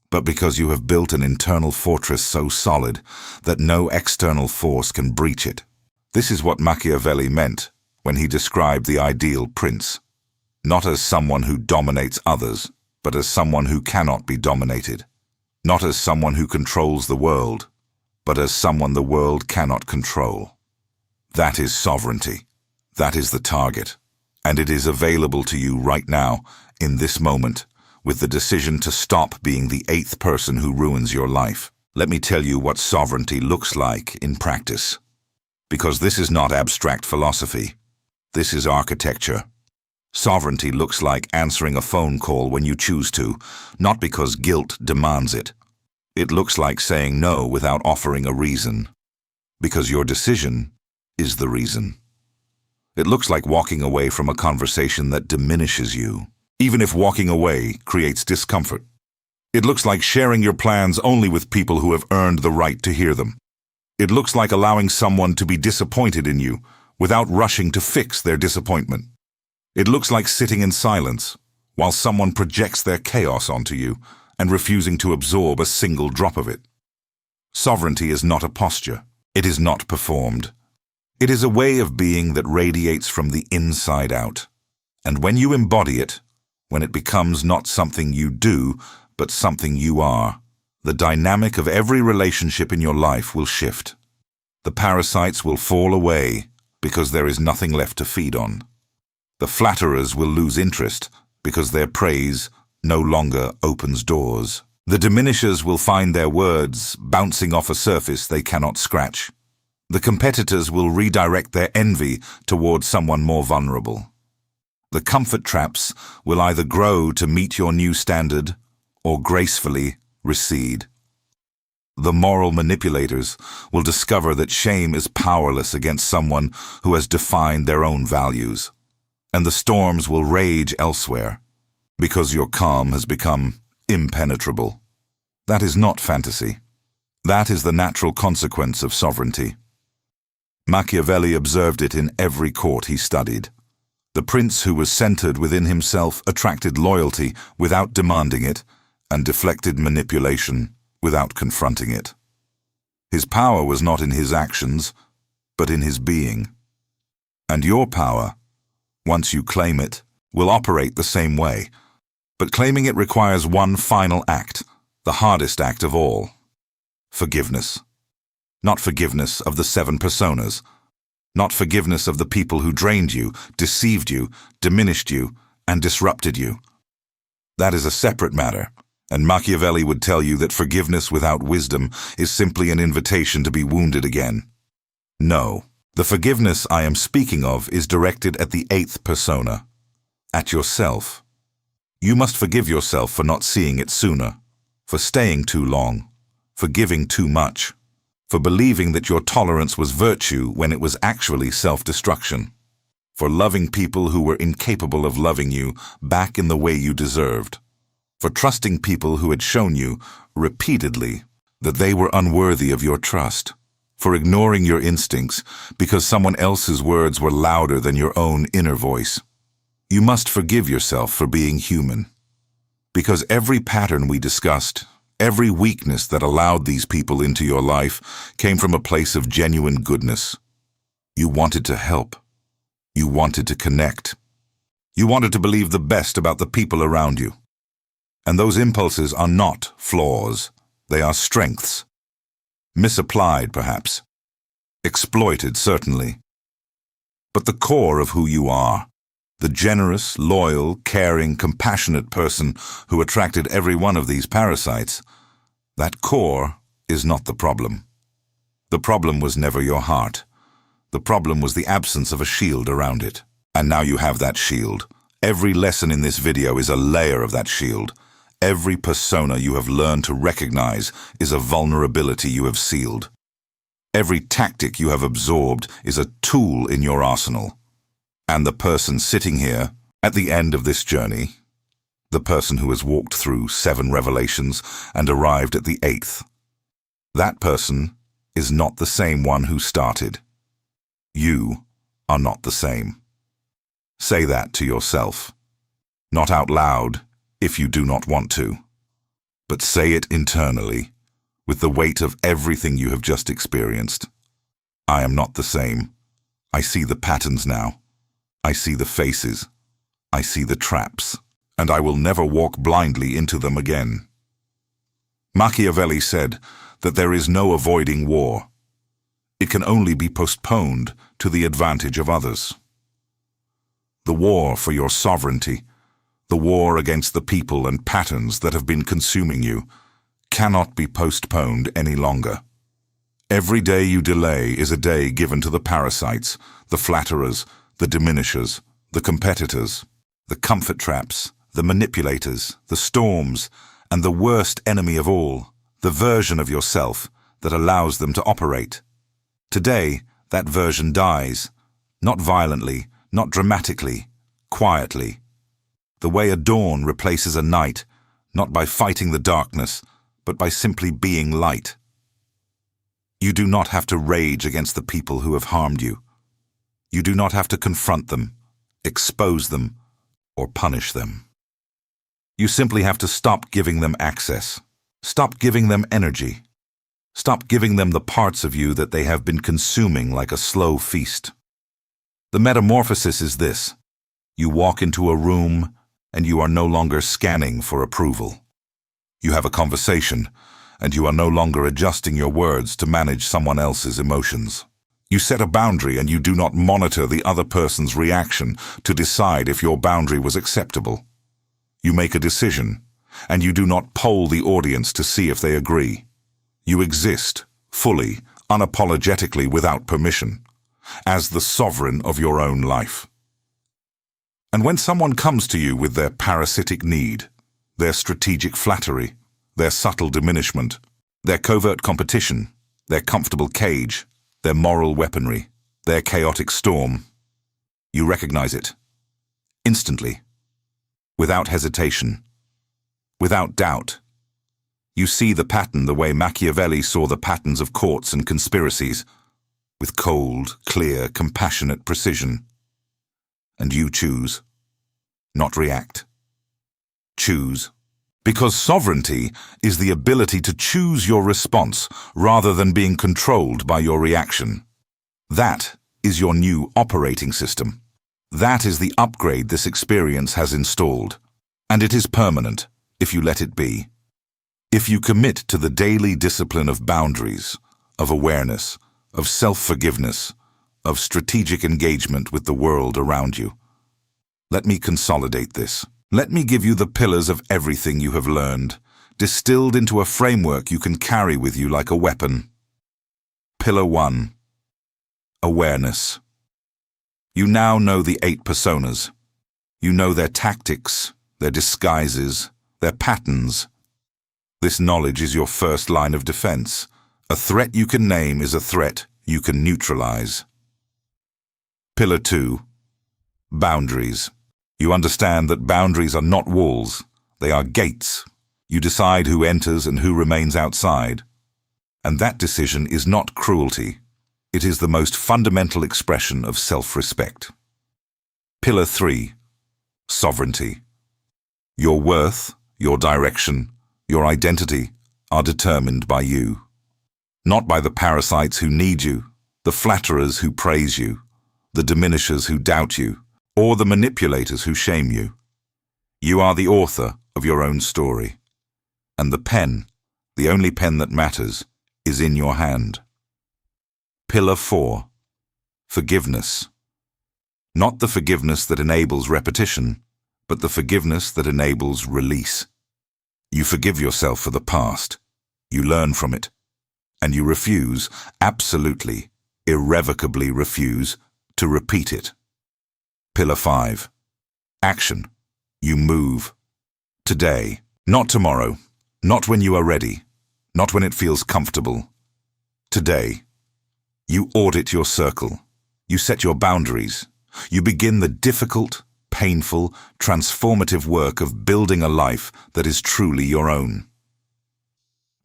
but because you have built an internal fortress so solid that no external force can breach it. This is what Machiavelli meant when he described the ideal prince, not as someone who dominates others, but as someone who cannot be dominated. Not as someone who controls the world, but as someone the world cannot control. That is sovereignty. That is the target. And it is available to you right now, in this moment, with the decision to stop being the eighth person who ruins your life. Let me tell you what sovereignty looks like in practice. Because this is not abstract philosophy. This is architecture. Sovereignty looks like answering a phone call when you choose to, not because guilt demands it. It looks like saying no without offering a reason, because your decision is the reason. It looks like walking away from a conversation that diminishes you, even if walking away creates discomfort. It looks like sharing your plans only with people who have earned the right to hear them. It looks like allowing someone to be disappointed in you without rushing to fix their disappointment. It looks like sitting in silence while someone projects their chaos onto you and refusing to absorb a single drop of it. Sovereignty is not a posture. It is not performed. It is a way of being that radiates from the inside out. And when you embody it, when it becomes not something you do, but something you are, the dynamic of every relationship in your life will shift. The parasites will fall away because there is nothing left to feed on. The flatterers will lose interest because their praise no longer opens doors. The diminishers will find their words bouncing off a surface they cannot scratch. The competitors will redirect their envy towards someone more vulnerable. The comfort traps will either grow to meet your new standard or gracefully recede. The moral manipulators will discover that shame is powerless against someone who has defined their own values. And the storms will rage elsewhere, because your calm has become impenetrable. That is not fantasy. That is the natural consequence of sovereignty. Machiavelli observed it in every court he studied. The prince who was centered within himself attracted loyalty without demanding it, and deflected manipulation without confronting it. His power was not in his actions, but in his being. And your power, once you claim it, will operate the same way. But claiming it requires one final act, the hardest act of all. Forgiveness. Not forgiveness of the 7 personas. Not forgiveness of the people who drained you, deceived you, diminished you, and disrupted you. That is a separate matter, And Machiavelli would tell you that forgiveness without wisdom is simply an invitation to be wounded again. No, the forgiveness I am speaking of is directed at the eighth persona, at yourself. You must forgive yourself for not seeing it sooner, for staying too long, for giving too much, for believing that your tolerance was virtue when it was actually self-destruction, for loving people who were incapable of loving you back in the way you deserved, for trusting people who had shown you, repeatedly, that they were unworthy of your trust, for ignoring your instincts because someone else's words were louder than your own inner voice. You must forgive yourself for being human, because every pattern we discussed, every weakness that allowed these people into your life came from a place of genuine goodness. You wanted to help. You wanted to connect. You wanted to believe the best about the people around you. And those impulses are not flaws. They are strengths. Misapplied, perhaps. Exploited, certainly. But the core of who you are, the generous, loyal, caring, compassionate person who attracted every one of these parasites, that core is not the problem. The problem was never your heart. The problem was the absence of a shield around it. And now you have that shield. Every lesson in this video is a layer of that shield. Every persona you have learned to recognize is a vulnerability you have sealed. Every tactic you have absorbed is a tool in your arsenal. And the person sitting here, at the end of this journey, the person who has walked through 7 revelations and arrived at the 8th, that person is not the same one who started. You are not the same. Say that to yourself. Not out loud, if you do not want to, but say it internally, with the weight of everything you have just experienced. I am not the same. I see the patterns now. I see the faces. I see the traps, and I will never walk blindly into them again. Machiavelli said that there is no avoiding war. It can only be postponed to the advantage of others. The war for your sovereignty, the war against the people and patterns that have been consuming you, cannot be postponed any longer. Every day you delay is a day given to the parasites, the flatterers, the diminishers, the competitors, the comfort traps, the manipulators, the storms, and the worst enemy of all, the version of yourself that allows them to operate. Today, that version dies, not violently, not dramatically, quietly. The way a dawn replaces a night, not by fighting the darkness, but by simply being light. You do not have to rage against the people who have harmed you. You do not have to confront them, expose them, or punish them. You simply have to stop giving them access. Stop giving them energy. Stop giving them the parts of you that they have been consuming like a slow feast. The metamorphosis is this. You walk into a room, and you are no longer scanning for approval. You have a conversation, and you are no longer adjusting your words to manage someone else's emotions. You set a boundary, and you do not monitor the other person's reaction to decide if your boundary was acceptable. You make a decision, and you do not poll the audience to see if they agree. You exist, fully, unapologetically, without permission, as the sovereign of your own life. And when someone comes to you with their parasitic need, their strategic flattery, their subtle diminishment, their covert competition, their comfortable cage, their moral weaponry, their chaotic storm, you recognize it. Instantly. Without hesitation. Without doubt. You see the pattern the way Machiavelli saw the patterns of courts and conspiracies, with cold, clear, compassionate precision. And you choose. Not react. Choose. Because sovereignty is the ability to choose your response rather than being controlled by your reaction. That is your new operating system. That is the upgrade this experience has installed. And it is permanent, if you let it be. If you commit to the daily discipline of boundaries, of awareness, of self-forgiveness, of strategic engagement with the world around you. Let me consolidate this. Let me give you the pillars of everything you have learned, distilled into a framework you can carry with you like a weapon. Pillar 1. Awareness. You now know the 8 personas. You know their tactics, their disguises, their patterns. This knowledge is your first line of defense. A threat you can name is a threat you can neutralize. Pillar 2. Boundaries. You understand that boundaries are not walls, they are gates. You decide who enters and who remains outside. And that decision is not cruelty. It is the most fundamental expression of self-respect. Pillar 3. Sovereignty. Your worth, your direction, your identity are determined by you. Not by the parasites who need you, the flatterers who praise you, the diminishers who doubt you, or the manipulators who shame you. You are the author of your own story. And the pen, the only pen that matters, is in your hand. Pillar 4. Forgiveness. Not the forgiveness that enables repetition, but the forgiveness that enables release. You forgive yourself for the past. You learn from it. And you refuse, absolutely, irrevocably refuse, to repeat it. Pillar 5. Action. You move. Today, not tomorrow, not when you are ready, not when it feels comfortable. Today, you audit your circle. You set your boundaries. You begin the difficult, painful, transformative work of building a life that is truly your own.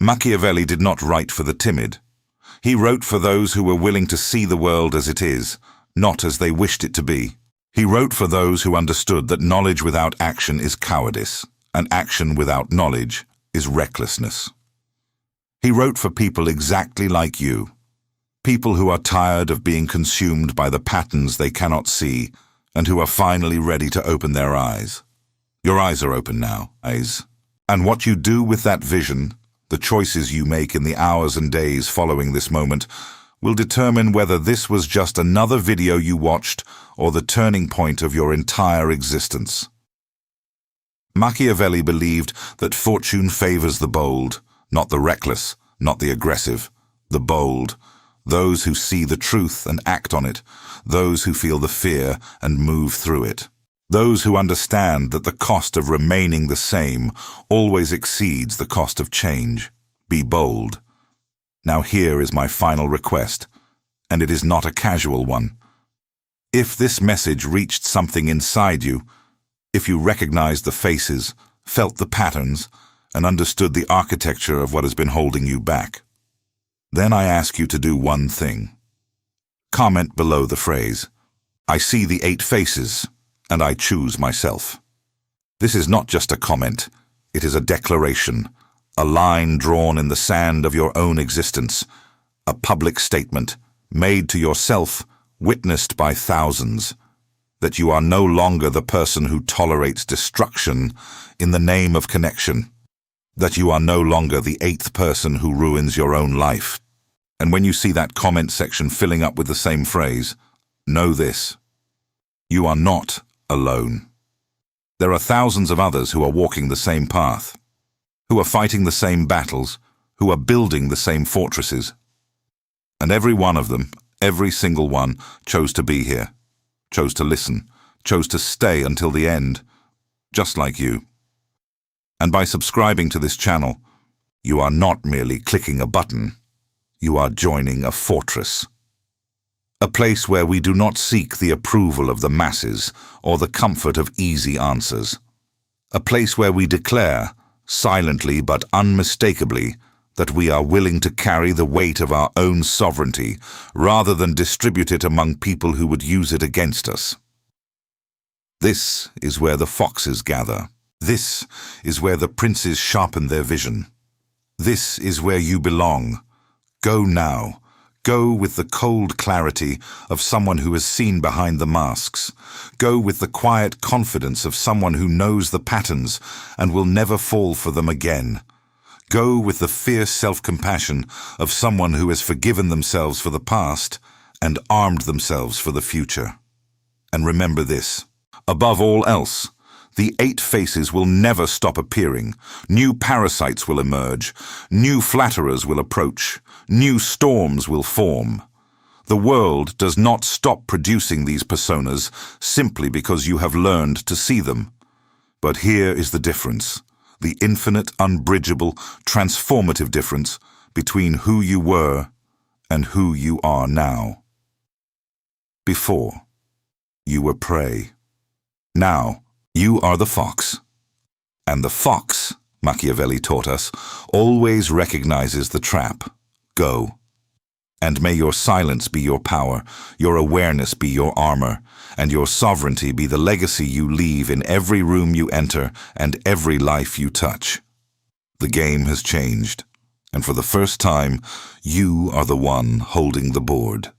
Machiavelli did not write for the timid. He wrote for those who were willing to see the world as it is, not as they wished it to be. He wrote for those who understood that knowledge without action is cowardice, and action without knowledge is recklessness. He wrote for people exactly like you, people who are tired of being consumed by the patterns they cannot see and who are finally ready to open their eyes. Your eyes are open now, eyes. And what you do with that vision, the choices you make in the hours and days following this moment, will determine whether this was just another video you watched or the turning point of your entire existence. Machiavelli believed that fortune favors the bold, not the reckless, not the aggressive, the bold, those who see the truth and act on it, those who feel the fear and move through it, those who understand that the cost of remaining the same always exceeds the cost of change. Be bold. Now here is my final request, and it is not a casual one. If this message reached something inside you, if you recognized the faces, felt the patterns, and understood the architecture of what has been holding you back, then I ask you to do one thing. Comment below the phrase, "I see the 8 faces, and I choose myself." This is not just a comment, it is a declaration, a line drawn in the sand of your own existence, a public statement made to yourself, witnessed by thousands, that you are no longer the person who tolerates destruction in the name of connection, that you are no longer the 8th person who ruins your own life. And when you see that comment section filling up with the same phrase, know this: you are not alone. There are thousands of others who are walking the same path, who are fighting the same battles, who are building the same fortresses. And every one of them, every single one, chose to be here, chose to listen, chose to stay until the end, just like you. And by subscribing to this channel, you are not merely clicking a button, you are joining a fortress. A place where we do not seek the approval of the masses or the comfort of easy answers. A place where we declare, silently but unmistakably, that we are willing to carry the weight of our own sovereignty rather than distribute it among people who would use it against us. This is where the foxes gather. This is where the princes sharpen their vision. This is where you belong. Go now. Go with the cold clarity of someone who has seen behind the masks. Go with the quiet confidence of someone who knows the patterns and will never fall for them again. Go with the fierce self-compassion of someone who has forgiven themselves for the past and armed themselves for the future. And remember this: above all else, The 8 faces will never stop appearing. New parasites will emerge. New flatterers will approach. New storms will form. The world does not stop producing these personas simply because you have learned to see them. But here is the difference, the infinite, unbridgeable, transformative difference between who you were and who you are now. Before, you were prey. Now, you are the fox. And the fox, Machiavelli taught us, always recognizes the trap. Go. And may your silence be your power, your awareness be your armor, and your sovereignty be the legacy you leave in every room you enter and every life you touch. The game has changed, and for the first time, you are the one holding the board.